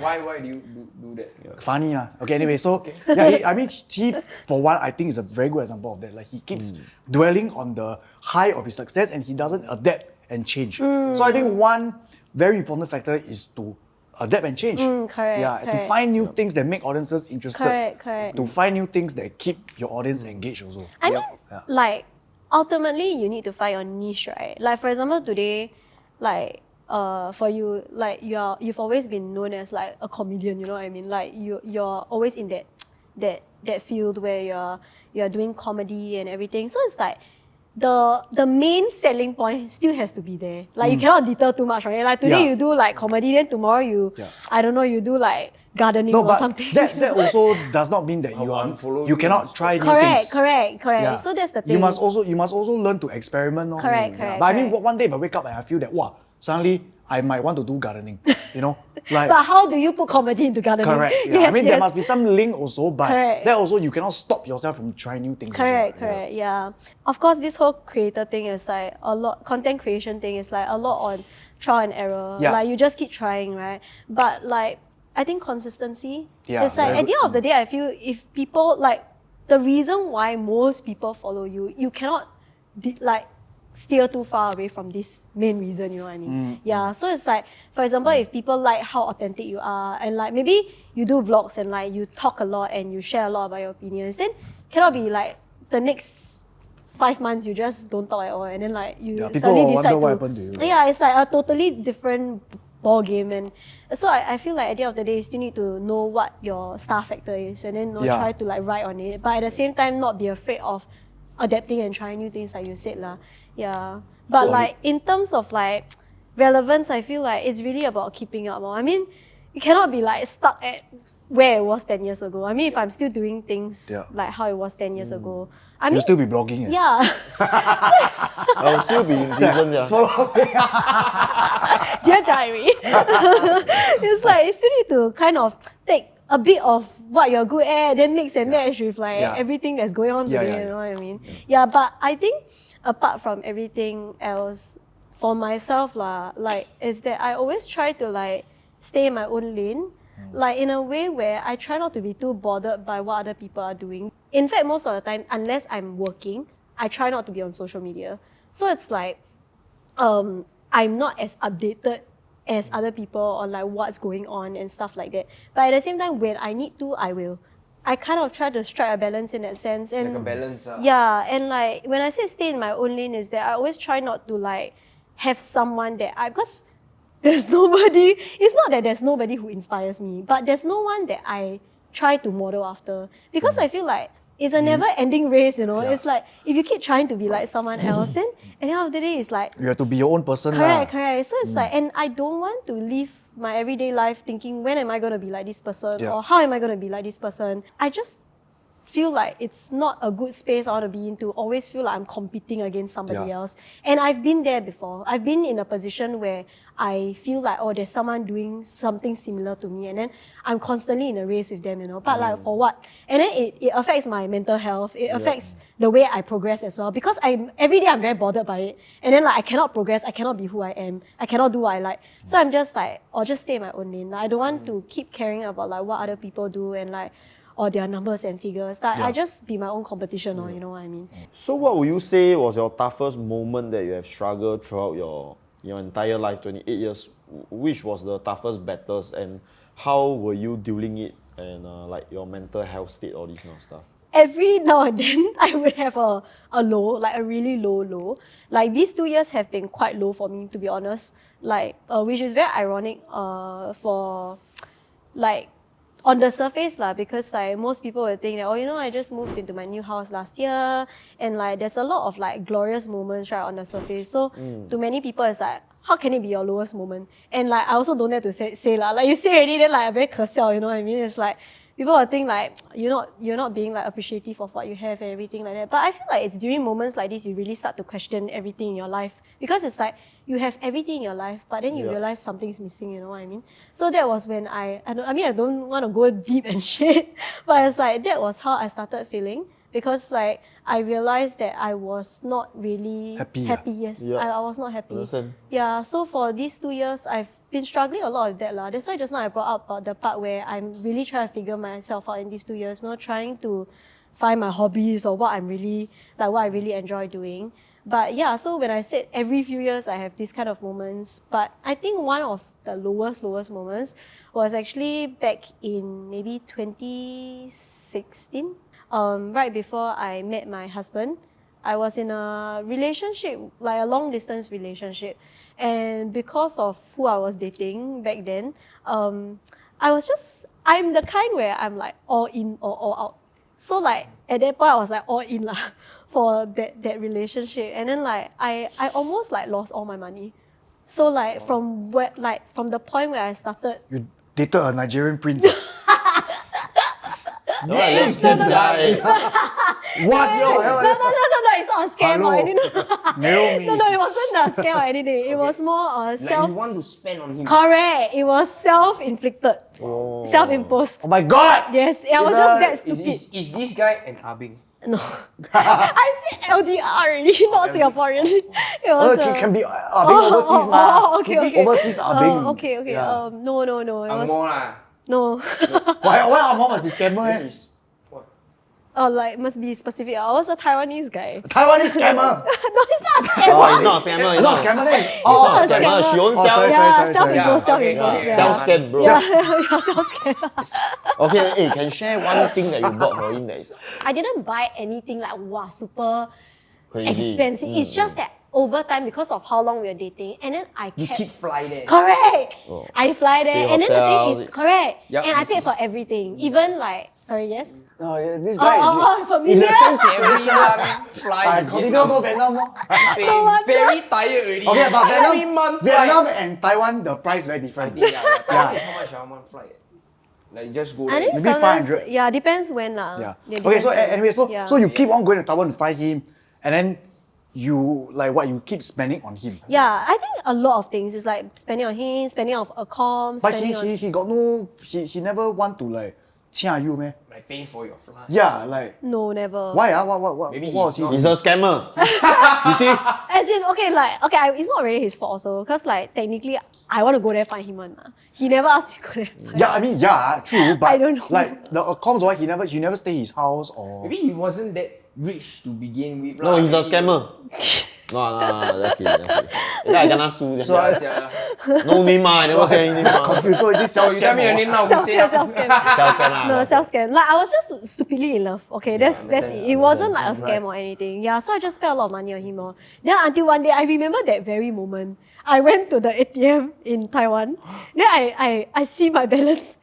Why do you do that? Funny, lah. Okay, anyway, so yeah, he for one, I think is a very good example of that. Like he keeps dwelling on the high of his success and he doesn't adapt and change. So I think one very important factor is to adapt and change. Correct, Yeah, to correct. find new things that make audiences interested. Correct. To find new things that keep your audience engaged also. I mean, Yeah. like, ultimately, you need to find your niche, right? Like, for example, today, like, for you, like, you've always been known as like a comedian. You know what I mean? Like, you're always in that field where you're doing comedy and everything. So it's like the main selling point still has to be there. Like, you cannot deter too much, right? Like today Yeah. you do like comedy, then tomorrow Yeah. I don't know, you do like gardening No, or but something. that also does not mean that unfollow you you. cannot try new correct, things. correct. Yeah. So that's the thing. You must also learn to experiment. No? Correct, Yeah. correct, But I mean, correct. one day if I wake up and I feel that wow, suddenly I might want to do gardening. You know, like But how do you put comedy into gardening? correct. Yeah. Yes, I mean, yes. there must be some link also, but Correct. that also you cannot stop yourself from trying new things. Correct, also, correct, yeah. Of course, this whole creator thing is like a lot, content creation thing is like a lot on trial and error. Yeah. Like you just keep trying, right? But like, I think consistency. Yeah, It's like very at the end of the day, I feel if people like, the reason why most people follow you, you cannot like steer too far away from this main reason, you know what I mean? Yeah, so it's like, for example, if people like how authentic you are and like maybe you do vlogs and like you talk a lot and you share a lot about your opinions, then cannot be like the next 5 months you just don't talk at all and then like you Yeah, people suddenly will decide wonder what to... happened to you. Yeah, it's like a totally different ball game, and so I feel like at the end of the day you still need to know what your star factor is and then Yeah. try to like ride on it, but at the same time not be afraid of adapting and trying new things like you said lah. Yeah, but Solid. like in terms of like relevance, I feel like it's really about keeping up more. I mean, you cannot be like stuck at where it was 10 years ago. I mean, if I'm still doing things Yeah. like how it was 10 years ago, I mean, You'll still be blogging. yeah. I'll still be in prison, yeah. Dear diary. It's like you still need to kind of take a bit of what you're good at, then mix and match with like Yeah. everything that's going on Yeah, today, yeah, you know what I mean? Yeah, but I think apart from everything else, for myself like is that I always try to like stay in my own lane. Like in a way where I try not to be too bothered by what other people are doing. In fact, most of the time, unless I'm working, I try not to be on social media. So it's like I'm not as updated as other people on like what's going on and stuff like that. But at the same time, when I need to, I will. I kind of try to strike a balance in that sense. And Like a balance. yeah, and like when I say stay in my own lane is that I always try not to like have someone that because there's nobody, it's not that there's nobody who inspires me, but there's no one that I try to model after. Because I feel like it's a never ending race, you know. Yeah. It's like if you keep trying to be like someone else, then at the end of the day it's like You have to be your own person. correct, lah. correct. So it's like, and I don't want to live my everyday life thinking when am I gonna be like this person Yeah. or how am I gonna be like this person. I just feel like it's not a good space I want to be in to always feel like I'm competing against somebody Yeah. else. And I've been there before. I've been in a position where I feel like, oh, there's someone doing something similar to me, and then I'm constantly in a race with them, you know. But like for what? And then it affects my mental health. It affects the way I progress as well. Because every day I'm very bothered by it. And then like I cannot progress, I cannot be who I am, I cannot do what I like. So I'm just like, I'll just stay in my own lane. Like, I don't want to keep caring about like what other people do and like or their numbers and figures. Like I just be my own competition, or you know what I mean. So what would you say was your toughest moment that you have struggled throughout your entire life, 28 years? Which was the toughest battles and how were you dealing it and like your mental health state, all this kind of stuff? every now and then I would have a low, like a really low. Like these 2 years have been quite low for me, to be honest. Like, which is very ironic for like on the surface lah, because like most people would think that, oh, you know, I just moved into my new house last year, and like there's a lot of like glorious moments right on the surface. So to many people it's like, how can it be your lowest moment? And like I also don't dare to say lah. Like you say already, then like very 可笑, you know what I mean? It's like people will think like you're not being like appreciative of what you have and everything like that. But I feel like it's during moments like this you really start to question everything in your life, because it's like you have everything in your life, but then you realize something's missing. You know what I mean? So that was when I don't want to go deep and shit, but it's like that was how I started feeling, because like I realized that I was not really Happy. Yes, Yeah. I was not happy. Understand. Yeah. So for these 2 years, I've been struggling a lot with that lah. That's why just now I brought up about the part where I'm really trying to figure myself out in these 2 years, not trying to find my hobbies or what I really enjoy doing. But yeah, so when I said every few years I have these kind of moments, but I think one of the lowest moments was actually back in maybe 2016, right before I met my husband. I was in a relationship, like a long distance relationship. And because of who I was dating back then, I'm the kind where I'm like all in or all out. So like at that point I was like all in lah for that relationship. And then like I almost like lost all my money. So like from the point where I started, You dated a Nigerian prince. No, this guy. What? no, it's not a scam or Hello. anything. Naomi. No, it wasn't a scam or anything. It was more Like self. you want to spend on him. Correct. It was self-inflicted, self-imposed. Oh my God! Yes, I was Is just that- that stupid. Is this guy an Abing? No, I said LDR already, not Singaporean. It was can be being overseas lah. okay, Could be okay. overseas being. Okay. Yeah. No. It was Angmo lah. no. Why Amor must be scammer eh? What? Oh, like must be specific. I was a Taiwanese guy. Taiwanese scammer. No, it's not a scammer. Oh, it's not a scammer. It's not scammer then. It's not a It's not a scammer. She owns Oh, self. sorry. Yeah, self-imposed, Yeah, okay, self-imposed. okay. Yeah. Self-scam, bro. Yeah, self-scam. Okay, hey, can share one thing that you bought for him that is I didn't buy anything like wow super crazy. expensive. It's just that over time, because of how long we were dating, and then I You kept keep fly there. correct. Oh. I fly there, Stay and then the thing hotel. is correct, Yup, and I this paid is- for everything, even like sorry, yes. No, yeah, this guy is familiar. innocent Every situation. month fly. I continue go Vietnam more. Very tired already. Okay, but Every month Vietnam flight. and Taiwan, the price very different. Yeah. Yeah. Is how much a month flight? Like just go I there. think Maybe sometimes, 500. yeah, depends when lah. Yeah. Yeah, Okay, so depends when. anyway, Yeah. so you keep on going to Taiwan to find him, and then you you keep spending on him. Yeah, I think a lot of things. It's like spending on him, spending on a com, But spending on. he got no he never want to like chia you man. Like pay for your flight. Yeah, like No, never. why What Maybe what was he's he? He's a scammer. You see? As in, it's not really his fault also, because like technically I want to go there find him one. He never asked me to go there. Find Yeah, I mean true, but I don't know. like the comms or what, he never stay his house or Maybe he wasn't that rich to begin with. No, lah. he's a Maybe- scammer. No, that's kidding. Later I gonna sue. So I- Yeah. No name I never say any name. confused. So is it So self you tell me the name now. who say Self-scam. Self-scam lah. No, self-scam. Like I was just stupidly in love. Okay, that's understand, it. It wasn't like a Right. scam or anything. Yeah, so I just spent a lot of money on him. Then until one day, I remember that very moment. I went to the ATM in Taiwan. Then I see my balance.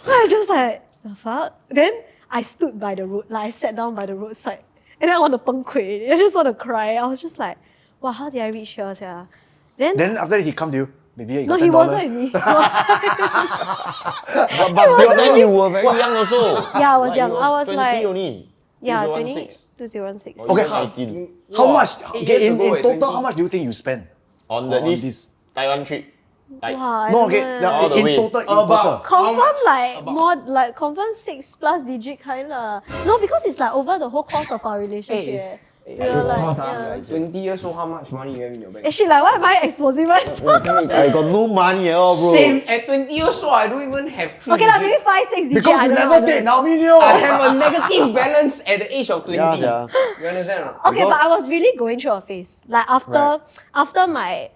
Then I just like, the fuck? Then I stood by the road, like I sat down by the roadside. And then I want to 崩溃. I just want to cry. I was just like, wow, how did I reach here? Yeah. Then after that he come to you, maybe you No, got he $10. wasn't with me. He was- But then you were very young also. Yeah, I was Like, young. you I was 20 like- only. Yeah, 2016. 2016. Okay, You were 18. How Wow, much 8 okay, years in ago, total 20. how much do you think you spend? On On this this. Taiwan trip. Like, Wow, I No, don't okay, know. yeah, All the in way. total, About- Confirm How much? like About- more like confirm 6+ digit kind lah. No, because it's like over the whole course of our relationship. We were like, yeah. 20 years old, how much money you have in your bank? Actually, like, why am I exposing myself? I got no money at all, bro. Same, at 20 years old, I don't even have 3 Okay lah, digit. maybe 5-6 digit. Because I you don't never know. date Naomi Neo. I have a negative balance at the age of 20. Yeah. You understand or not? Okay, but I was really going through a phase. Like after my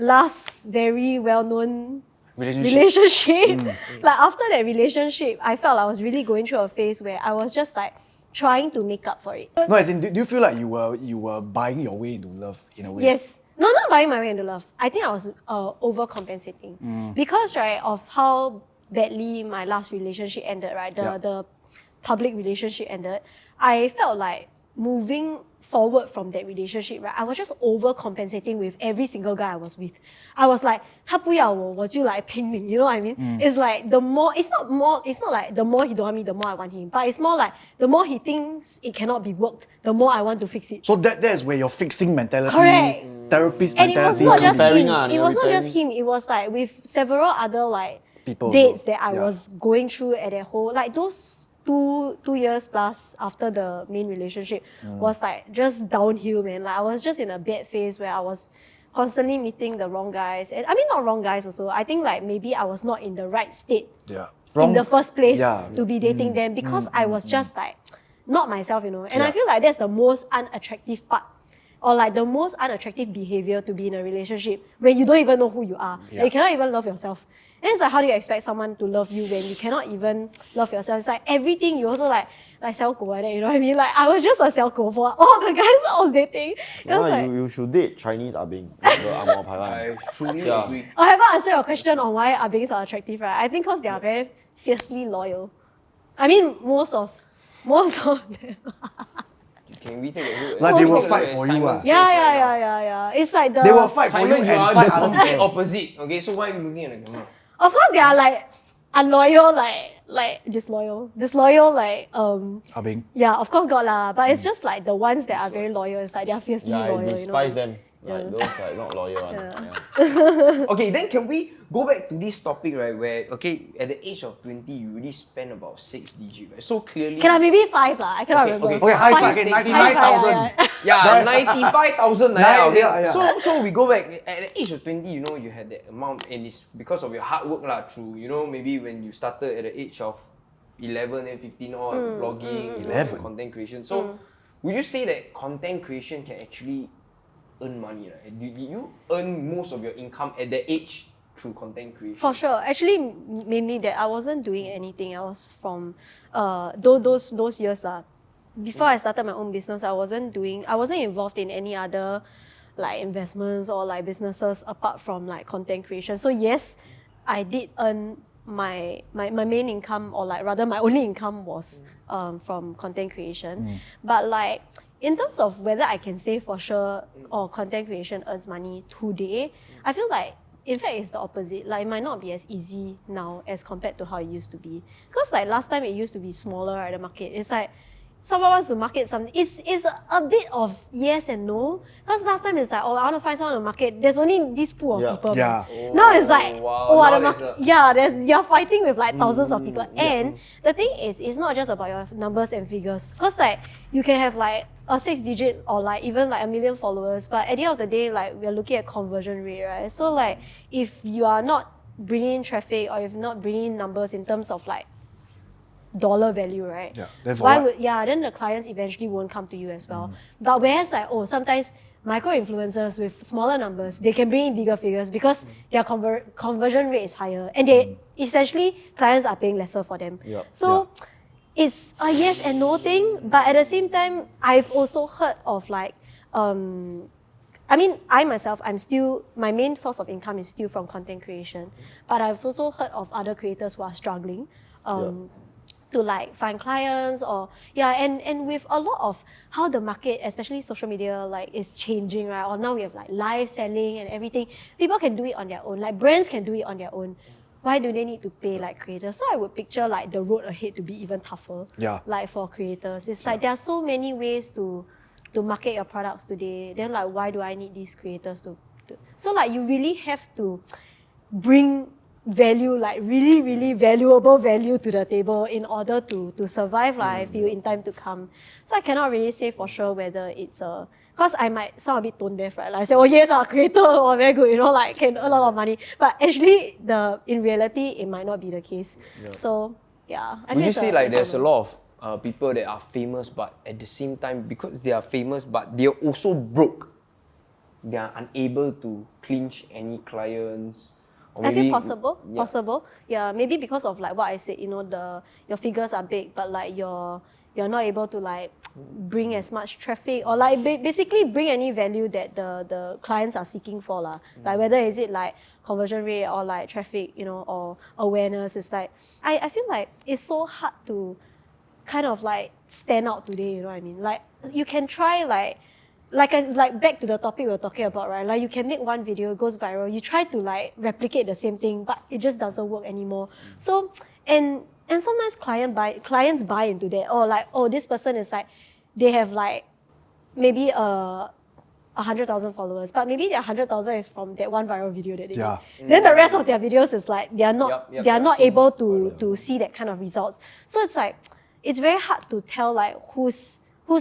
last very well-known relationship, like after that relationship, I felt I was really going through a phase where I was just like trying to make up for it. No, as in, do you feel like you were buying your way into love in a way? Yes. No, not buying my way into love. I think I was overcompensating. Because, right, of how badly my last relationship ended, right, the public relationship ended, I felt like moving forward from that relationship, right, I was just overcompensating with every single guy I was with. I was like, 他不要我，我就来拼命, you know what I mean? It's like it's not like the more he don't want me, the more I want him. But it's more like the more he thinks it cannot be worked, the more I want to fix it. So that is where your fixing mentality, Correct. therapist And it was mentality. not just Repairing him. ah, It was not repairing. just him. It was like with several other like People dates also. that I Yeah. was going through at that whole like those two years plus after the main relationship was like just downhill, man. Like I was just in a bad phase where I was constantly meeting the wrong guys. And I mean not wrong guys also. I think like maybe I was not in the right state Yeah. in the first place Yeah. to be dating them because I was just like not myself, you know. And Yeah. I feel like that's the most unattractive part or like the most unattractive behavior to be in a relationship when you don't even know who you are. Yeah. Like, you cannot even love yourself. And it's like, how do you expect someone to love you when you cannot even love yourself? It's like everything you also like 小狗 like that, you know what I mean? Like I was just a 小狗 for all the guys I was dating. It was like, you should date Chinese Abing, the Angmoh Pai one. I truly Yeah. agree. I haven't answered your question on why Abings are attractive, right? I think because they are very fiercely loyal. I mean, most of them. Can we take a look? Like they take will a look fight at for you, Simon's Yeah, face yeah, right yeah, now? yeah, yeah. It's like the They will fight for Simon, you you and are fight the other complete people. opposite. Okay, so why are you looking at the camera? Of course, they are like unloyal, like disloyal, like Abing. Yeah, of course got lah. But it's just like the ones that are very loyal. It's like they are fiercely Yeah, I loyal. despise you know? them. Like those like not loyal one. Yeah. Yeah. Okay, then can we go back to this topic, right? Where okay, at the age of 20, you really spend about 6 digits, right? So clearly, Can I maybe 5 lah? I cannot Okay, remember. okay. Okay, high five, Five, okay, six, 99,000. yeah, 95,000 like that, okay? Yeah. So we go back at the age of 20, you know, you had that amount, and it's because of your hard work lah. Through you know maybe when you started at the age of 11 and 15 or blogging, you know, 11. content creation. So would you say that content creation can actually earn money? Right? Did you earn most of your income at that age through content creation? For sure. Actually, mainly that I wasn't doing anything else from those years lah. Before I started my own business, I wasn't involved in any other like investments or like businesses apart from like content creation. So yes, I did earn my main income, or like rather my only income was from content creation. But like in terms of whether I can say for sure or content creation earns money today, I feel like in fact it's the opposite. Like it might not be as easy now as compared to how it used to be. Because like last time it used to be smaller, right, the market. It's like someone wants to market something. It's a bit of yes and no. Because last time it's like, oh, I want to find someone to market. There's only this pool of Yeah. people. Yeah. Now it's like, wow. oh, Now the there's market. a- Yeah, you're fighting with like thousands of people. And the thing is, it's not just about your numbers and figures. Because like, you can have like a 6-digit or like even like 1 million followers. But at the end of the day, like we're looking at conversion rate, right? So like, if you are not bringing in traffic or if not bringing in numbers in terms of like dollar value, right? Yeah, then for Why what? then the clients eventually won't come to you as well. But whereas like, sometimes micro influencers with smaller numbers, they can bring in bigger figures because their conversion rate is higher, and they essentially clients are paying lesser for them. Yep. So it's a yes and no thing, but at the same time, I've also heard of like I mean, I myself, my main source of income is still from content creation, but I've also heard of other creators who are struggling to like find clients and with a lot of how the market, especially social media, like is changing, right? Or now we have like live selling and everything. People can do it on their own, like brands can do it on their own. Why do they need to pay like creators? So I would picture like the road ahead to be even tougher. Yeah. Like for creators. It's like there are so many ways to market your products today. Then like why do I need these creators to so like you really have to bring value, like really, really valuable value to the table in order to survive, I feel, in time to come. So I cannot really say for sure whether it's because I might sound a bit tone deaf, right? Like I say, oh yes, our creator, oh very good, you know, like can earn a lot of money. But actually, in reality, it might not be the case. So yeah. I Would feel you it's say like it's there's a lot of people that are famous, but at the same time, because they are famous, but they're also broke, they are unable to clinch any clients? Or I feel maybe- possible. Yeah, maybe because of like what I said, you know, your figures are big, but like your you're not able to like bring as much traffic or like basically bring any value that the clients are seeking for lah. Like whether is it like conversion rate or like traffic, you know, or awareness. It's like I feel like it's so hard to kind of like stand out today, you know what I mean? Like you can try like back to the topic we were talking about, right? Like you can make one video, it goes viral, you try to like replicate the same thing, but it just doesn't work anymore. So and sometimes clients buy into that. Or like, oh, this person is like, they have like maybe 100,000 followers, but maybe their 100,000 is from that one viral video that they did. Then the rest of their videos is like they are not able to see that kind of results. So it's like it's very hard to tell like who's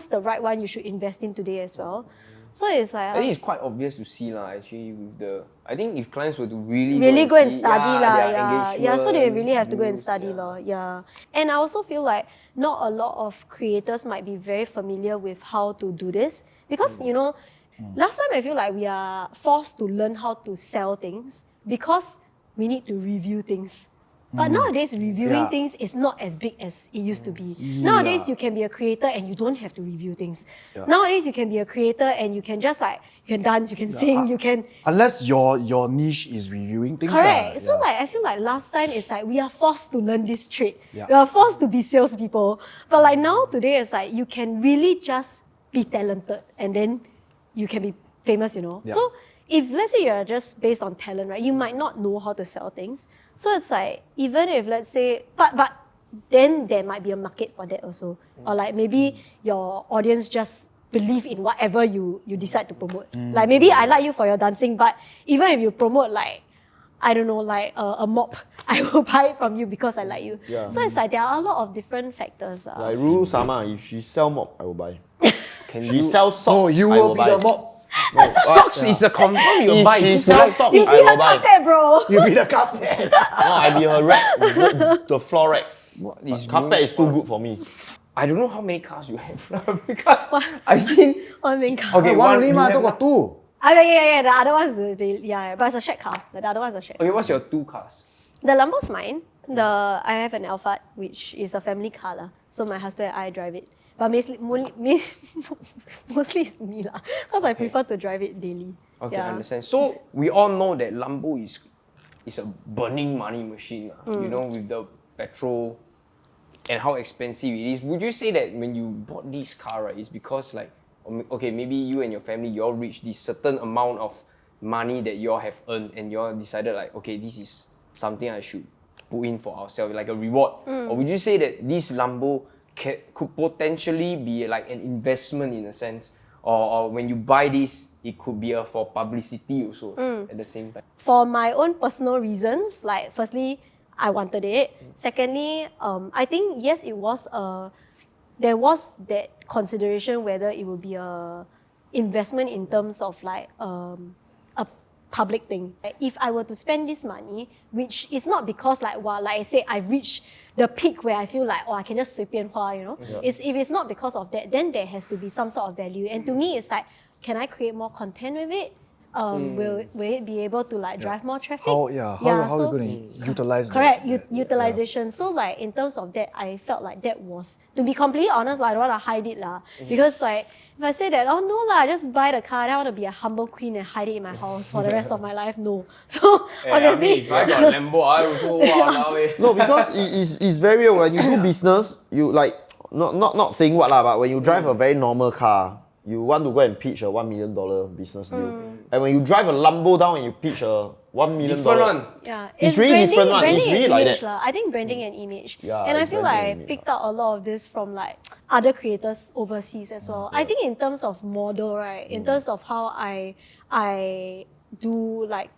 the right one you should invest in today as well. So it's like I think it's quite obvious to see lah. Actually, with the I think if clients were to really go and see, study their so they really have to go and views, study And I also feel like not a lot of creators might be very familiar with how to do this because you know last time I feel like we are forced to learn how to sell things because we need to review things. But nowadays, reviewing things is not as big as it used to be. Nowadays, you can be a creator and you don't have to review things. Nowadays, you can be a creator and you can just like, you can dance, you can sing, you can... Unless your niche is reviewing things. Correct. So like, I feel like last time it's like, we are forced to learn this trait. Yeah. We are forced to be salespeople. But like now, today, it's like, you can really just be talented and then you can be famous, you know. Yeah. So if let's say you're just based on talent, right, you might not know how to sell things. So it's like, even if let's say, but then there might be a market for that also. Or like maybe your audience just believe in whatever you decide to promote. Like maybe I like you for your dancing, but even if you promote like, I don't know, like a mop, I will buy it from you because I like you. Yeah. So it's like there are a lot of different factors. Like Ruru Sama, if she sell mop, I will buy. Can She you sells socks, No, you I will be buy. the mob. socks is a confirm you If buy. she Because sells socks, You I be will a buy. carpet, bro. You be the carpet. No, I be her rack, the floor rack. what is Carpet is too good for me. I don't know how many cars you have because I've seen. One main car. Okay, One only you ma, have I got two. Yeah. The other one's but it's a shared car. The other one's a shared. Okay, what's your two cars? The Lambo's mine. I have an Empath, which is a family car lah. So my husband and I drive it. But mostly it's me lah, because I prefer to drive it daily. Okay, I understand. So we all know that Lambo is a burning money machine, you know, with the petrol and how expensive it is. Would you say that when you bought this car, right, it's because like, okay, maybe you and your family, you all reached this certain amount of money that you all have earned and you all decided like, okay, this is something I should put in for ourselves, like a reward? Or would you say that this Lambo could potentially be like an investment in a sense? Or when you buy this, it could be for publicity also at the same time? For my own personal reasons, like firstly, I wanted it. Secondly, I think yes, it was there was that consideration whether it would be a investment in terms of like a public thing. If I were to spend this money, which is not because like I say I've reached the peak where I feel like I can just 随便花, you know. If it's not because of that, then there has to be some sort of value. And to me, it's like, can I create more content with it? Will it be able to like drive more traffic? How are you going to utilize that? Correct, utilization. So like in terms of that, I felt like that was, to be completely honest, I don't want to hide it lah. Because like if I say that, oh no lah, just buy the car, then I want to be a humble queen and hide it in my house for the rest of my life. No. So obviously, if I got a Lambo, I also No, because it's very real. When you do business, you like, not saying what lah, but when you drive a very normal car, you want to go and pitch a $1 million business deal. And when you drive a Lambo down and you pitch a $1 million, different one. yeah, It's really different one. It's branding really and like image that. lah. I think branding and image. Yeah, and I it's feel branding like and I image, picked up a lot of this from like other creators overseas as well. I think in terms of model, right, in terms of how I do like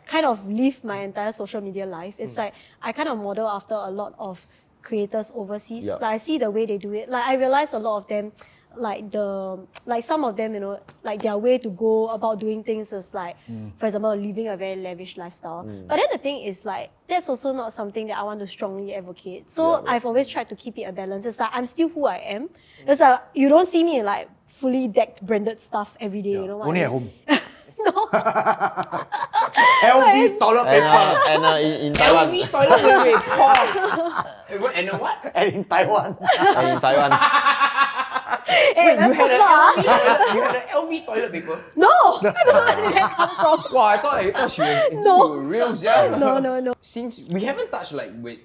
kind of live my entire social media life, it's like I kind of model after a lot of creators overseas. Yeah. Like I see the way they do it. Like I realize a lot of them, like some of them, you know, like their way to go about doing things is like, for example, living a very lavish lifestyle. But then the thing is like, that's also not something that I want to strongly advocate. So I've always tried to keep it a balance. It's like, I'm still who I am. It's like, you don't see me in like fully decked branded stuff every day, you know what Only I at mean? home. No, LV toilet paper. In Taiwan. LV toilet paper, pause. And a what? And in Taiwan. And in Taiwan. Hey, You had an LV toilet paper? No! I don't know where did that come from. Wow, I thought she was into No. real, yeah. No. Since we haven't touched with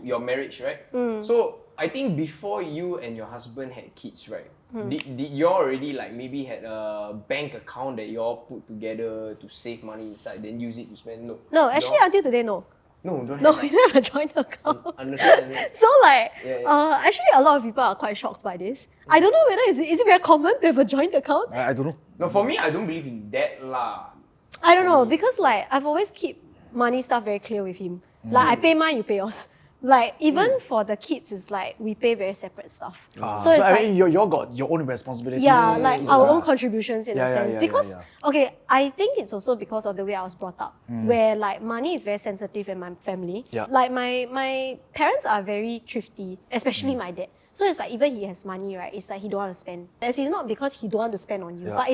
your marriage, right? So I think before you and your husband had kids, right? Did you already maybe had a bank account that you all put together to save money inside, then use it to spend? No. No, actually until today, no. No, don't No, have. we don't have a joint account. Understand. So Yeah. actually a lot of people are quite shocked by this. I don't know whether is it very common to have a joint account? I don't know. No, for me, I don't believe in that lah. I don't know because I've always keep money stuff very clear with him. Like I pay mine, you pay yours. Like even for the kids, it's like we pay very separate stuff. So it's I mean, you got your own responsibilities. yeah, for like this, our lah. own contributions in a Yeah, sense. yeah, Because yeah. okay, I think it's also because of the way I was brought up, where money is very sensitive in my family. Yeah. Like my parents are very thrifty, especially my dad. So it's like even he has money, right? It's like he don't want to spend. It's not because he don't want to spend on you, Yeah. but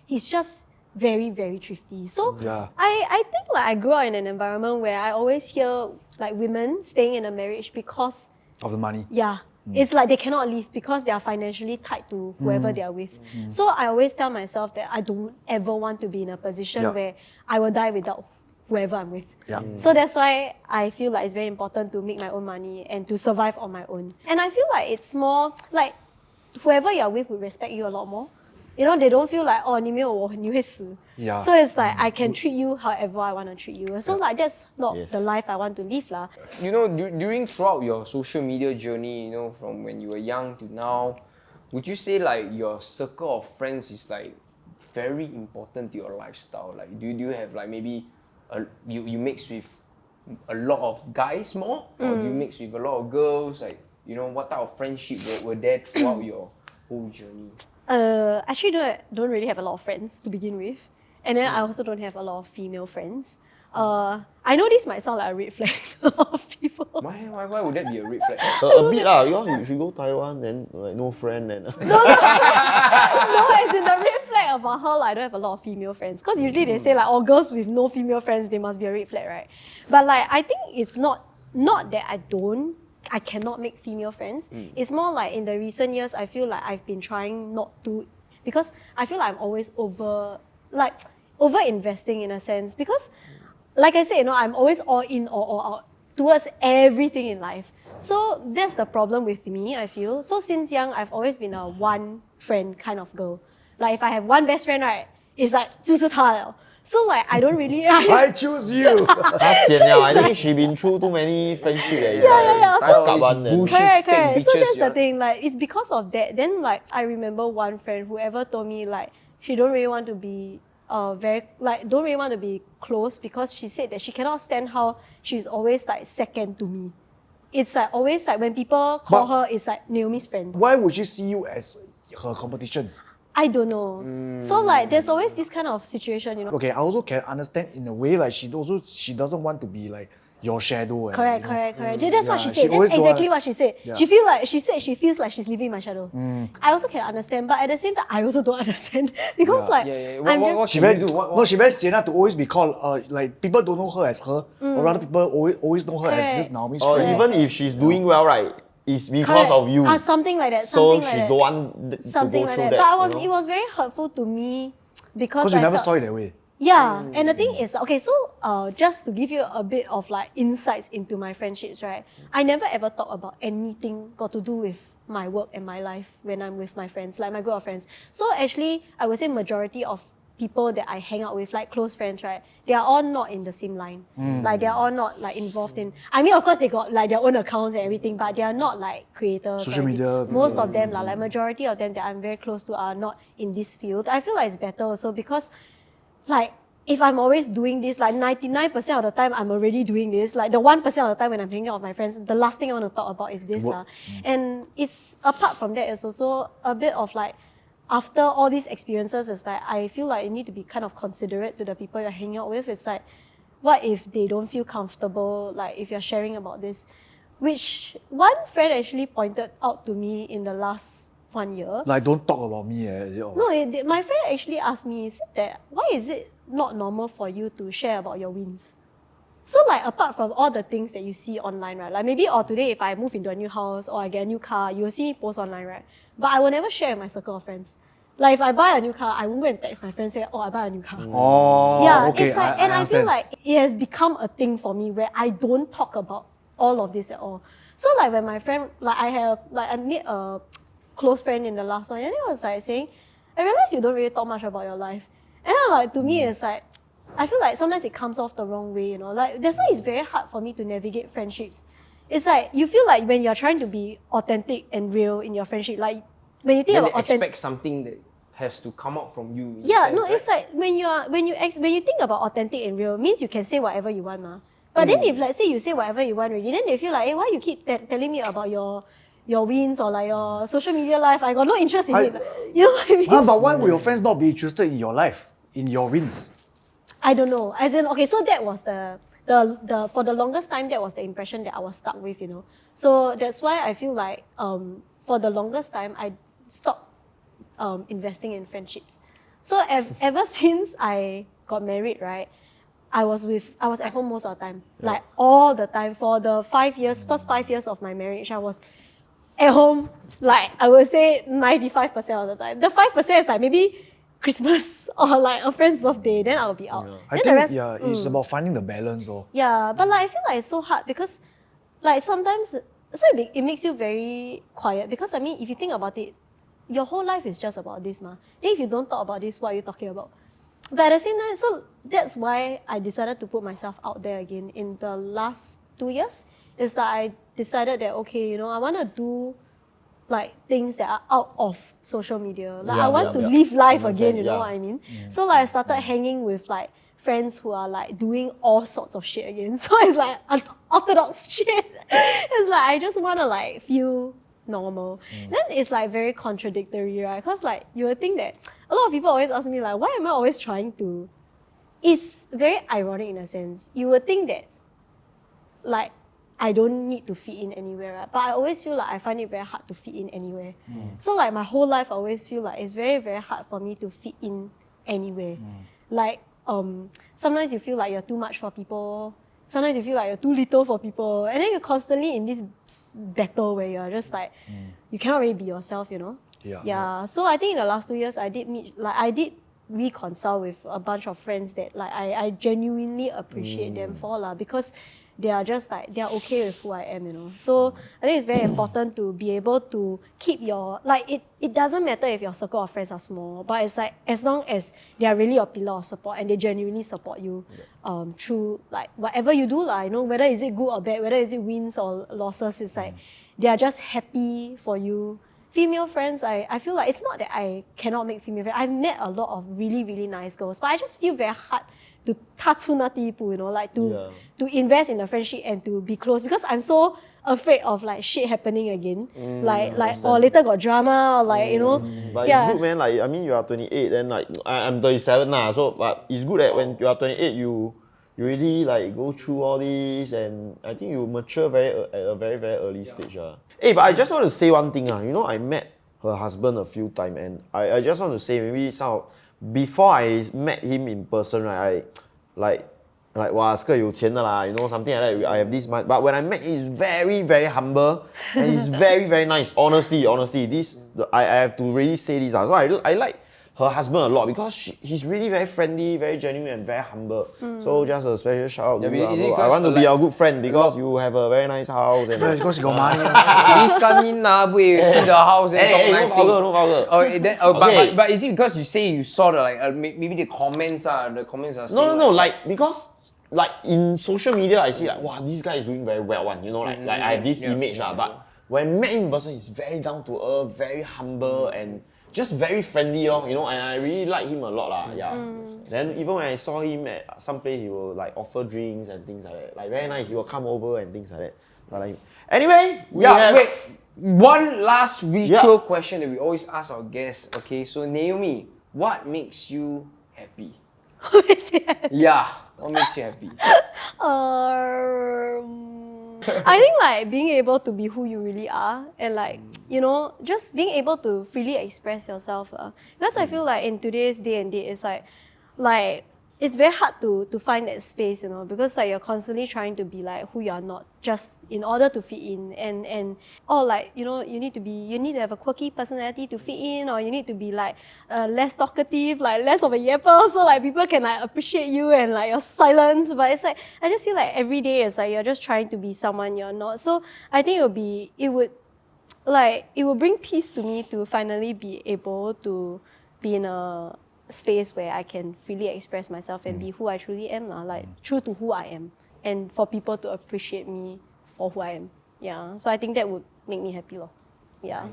he's just very, very thrifty. So Yeah. I think I grew up in an environment where I always hear women staying in a marriage because Of the money. yeah. It's like they cannot leave because they are financially tied to whoever they are with. So I always tell myself that I don't ever want to be in a position Yeah. where I will die without whoever I'm with. Yeah. So that's why I feel like it's very important to make my own money and to survive on my own. And I feel like it's more like whoever you're with will respect you a lot more. You know, they don't feel like, oh, 你没有我你会死. Yeah. So it's like I can treat you however I want to treat you. So that's not Yes. the life I want to live lah. You know, throughout your social media journey, you know, from when you were young to now, would you say your circle of friends is very important to your lifestyle? Like, do you have maybe you mix with a lot of guys more, or do you mix with a lot of girls? Like, you know, what type of friendship were there throughout your whole journey? Actually don't really have a lot of friends to begin with. And then I also don't have a lot of female friends. I know this might sound like a red flag to a lot of people. Why would that be a red flag? A bit lah. You should go Taiwan, then no friend, then. No, as in the red flag about how I don't have a lot of female friends. Because usually they say all girls with no female friends, they must be a red flag, right? But I think it's not that I cannot make female friends. It's more like in the recent years, I feel like I've been trying not to, because I feel like I'm always over investing in a sense. Because, like I said, I'm always all in or all out towards everything in life. So that's the problem with me, I feel. So since young, I've always been a one friend kind of girl. Like if I have one best friend, right, it's like 就是她了. So I don't really. I choose you. I think she been through too many friendship. Yeah. So bullshit. correct. fake So bitches, that's yeah. the thing. It's because of that. Then I remember one friend who ever told me she don't really want to be don't really want to be close because she said that she cannot stand how she's always second to me. It's always when people call her, it's Naomi's friend. Why would she see you as her competition? I don't know. So there's always this kind of situation, you know. Okay, I also can understand in a way she doesn't want to be your shadow. And, Correct. That's what she Yeah, said. she That's always don't exactly want- what she said. Yeah. She feels like she's leaving my shadow. I also can understand, but at the same time, I also don't understand because Yeah. I'm What She can very you do? What? no, she very sian to always be called people don't know her as her, or rather people always know her as Correct. this Naomi's Or friend. even if she's doing well, right, it's because Correct. of you. Something like that. So Something like she that. don't want to something go like through that. that. But it was very hurtful to me because Because you I never felt- saw it that way. Yeah, and the thing is, okay, so just to give you a bit of insights into my friendships, right? I never ever talk about anything got to do with my work and my life when I'm with my friends, my group of friends. So actually, I would say majority of people that I hang out with, close friends, right? They are all not in the same line. They are all not involved in. I mean, of course, they got their own accounts and everything, but they are not creators. or Social anything. media Most of them, majority of them that I'm very close to are not in this field. I feel it's better also because. If I'm always doing this, 99% of the time I'm already doing this, the 1% of the time when I'm hanging out with my friends, the last thing I want to talk about is this. And it's, apart from that, it's also a bit of after all these experiences, it's I feel you need to be kind of considerate to the people you're hanging out with. It's what if they don't feel comfortable, if you're sharing about this? Which one friend actually pointed out to me in the last 1 year. Don't talk about me. Is it, or No, my friend actually asked me, he said that, why is it not normal for you to share about your wins. So like apart from all the things that you see online, right? Like maybe or today if I move into a new house or I get a new car, you will see me post online, right? But I will never share with my circle of friends. Like if I buy a new car, I won't go and text my friends say, oh, I buy a new car. Oh, Yeah, okay. it's like, and I feel understand. like it has become a thing for me where I don't talk about all of this at all. So like when my friend, like I met a close friend in the last one, and he was like saying, I realized you don't really talk much about your life. And then like to me it's like, I feel like sometimes it comes off the wrong way, you know. Like that's why it's very hard for me to navigate friendships. It's like you feel like when you're trying to be authentic and real in your friendship, like when you think Then about they authentic. expect something that has to come out from you. in a Yeah, sense, no, right? it's like when you think about authentic and real, means you can say whatever you want, ma. But then if let's say you say whatever you want already, then they feel like, hey, why you keep telling me about your wins or like your social media life? I got no interest in it. You know what I mean? Huh, but why would your friends not be interested in your life, in your wins? I don't know. As in, okay, so that was the for the longest time that was the impression that I was stuck with, you know. So that's why I feel like for the longest time I stopped investing in friendships. So ever since I got married, right, I was at home most of the time. Like all the time. For the first 5 years of my marriage, I was at home, like I would say 95% of the time. The 5% is like maybe Christmas or like a friend's birthday, then I'll be out. I Then think the rest, it's about finding the balance, though. yeah, but like I feel like it's so hard because like sometimes so it makes you very quiet because I mean if you think about it, your whole life is just about this, ma. Then if you don't talk about this, what are you talking about? But at the same time, so that's why I decided to put myself out there again in the last 2 years. Is that I decided that okay, you know, I want to do like things that are out of social media. Like I want to live life again, you know what I mean? So like I started hanging with like friends who are like doing all sorts of shit again. So it's like orthodox shit. It's like I just want to like feel normal. Then it's like very contradictory, right? Because like you would think that a lot of people always ask me like, why am I always trying to? It's very ironic in a sense. You would think that like I don't need to fit in anywhere, right? But I always feel like I find it very hard to fit in anywhere. So like my whole life, I always feel like it's very, very hard for me to fit in anywhere. Like sometimes you feel like you're too much for people. Sometimes you feel like you're too little for people. And then you're constantly in this battle where you're just like, you cannot really be yourself, you know? Yeah. So I think in the last 2 years, I did reconcile with a bunch of friends that like I genuinely appreciate them for lah, because they are just like they are okay with who I am, you know. So I think it's very important to be able to keep your like it doesn't matter if your circle of friends are small, but it's like as long as they are really your pillar of support and they genuinely support you through like whatever you do lah, you know, whether is it good or bad, whether is it wins or losses, it's like they are just happy for you. Female friends, I feel like it's not that I cannot make female friends. I've met a lot of really, really nice girls, but I just feel very hard to you know, like to invest in a friendship and to be close because I'm so afraid of like shit happening again. Like or later got drama or like, you know. But it's good, man. Like I mean, you are 28, then like I'm 37 now. So, but it's good that when you are 28, you really like go through all this, and I think you mature at a very, very early stage. Hey, but I just want to say one thing. You know, I met her husband a few times, and I just want to say maybe before I met him in person, right, wow, 这个有钱的啦, you know, something like that. I have this mind. But when I met him, he's very, very humble and he's very, very nice. Honestly, this I have to really say this. So I like her husband a lot because he's really very friendly, very genuine, and very humble. So just a special shout out to you. I want to be your good friend because you have a very nice house. And because you got money. Please come in now, we see the house and talk nice thing. No vulgar. Oh, then, Okay. but is it because you say you saw the like maybe the comments are saying, No, like because like in social media I see like wow, this guy is doing very well one, you know, like I have this image lah. But when met in person, he's very down to earth, very humble and just very friendly, you know, and I really like him a lot lah. Yeah. Then even when I saw him at some place, he will like offer drinks and things like that. Like very nice, he will come over and things like that. But like anyway, wait. One last ritual question that we always ask our guests. Okay, so Naomi, what makes you happy? Yeah, what makes you happy? I think like being able to be who you really are and like, you know, just being able to freely express yourself. Because I feel like in today's day and date, it's like it's very hard to find that space, you know, because like you're constantly trying to be like who you're not just in order to fit in, and or like, you know, you need to have a quirky personality to fit in, or you need to be like less talkative, like less of a yapper, so like people can like appreciate you and like your silence. But it's like I just feel like every day it's like you're just trying to be someone you're not. So I think it would bring peace to me to finally be able to be in a space where I can freely express myself and be who I truly am, like true to who I am, and for people to appreciate me for who I am. Yeah, so I think that would make me happy, lor. Yeah.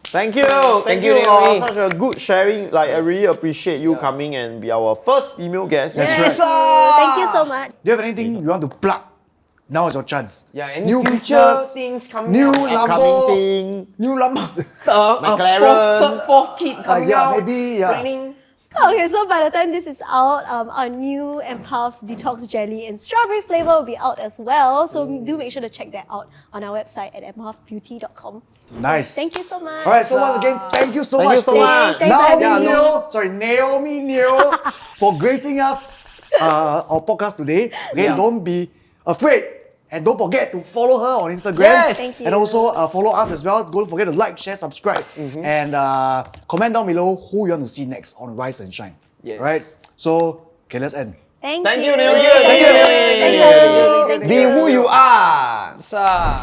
Thank you. Thank you, Naomi. Naomi. Such a good sharing. Like, I really appreciate you coming and be our first female guest. Yes. Thank you so much. Do you have anything you want to plug? Now is your chance. Yeah, any new future features, things coming new out? Upcoming Lambo, thing. new Lambo. McLaren. Fourth kid coming yeah, out. maybe, yeah. Planning. Okay, so by the time this is out, our new Empath's Detox Jelly in strawberry flavor will be out as well. So do make sure to check that out on our website at empathbeauty.com. Nice. Thank you so much. All right, so once again, thank you so Thank much. you so much. Thanks for Naomi having me. Naomi Neo, for gracing us our podcast today. Okay, don't be afraid. And don't forget to follow her on Instagram. Yes. Thank you. And also follow us as well. Don't forget to like, share, subscribe. And comment down below who you want to see next on Rise and Shine. Yes. Right? So, okay, let's end. Thank Thank you. you, Naomi. Thank you. Thank you. Thank you. Be who you are. Sa.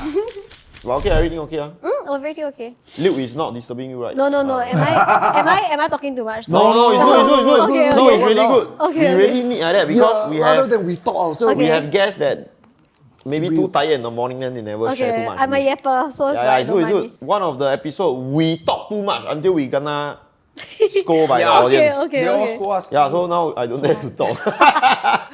Well, okay, everything okay? Everything okay? Luke is not disturbing you, right? No. Am I talking too much? No, it's good. Okay, No, okay. it's really good. Okay, We okay. really need like that because we rather have than we talk ourselves. we Okay. have guests that maybe We- too tired in the morning, then they never share too Okay, much. I'm a yapper, so it's Yeah, like it's no good, it's money. good. One of the episode we talk too much until we gonna scold by the Yeah. audience. Okay. They all score us. Yeah, so now I don't dare to talk.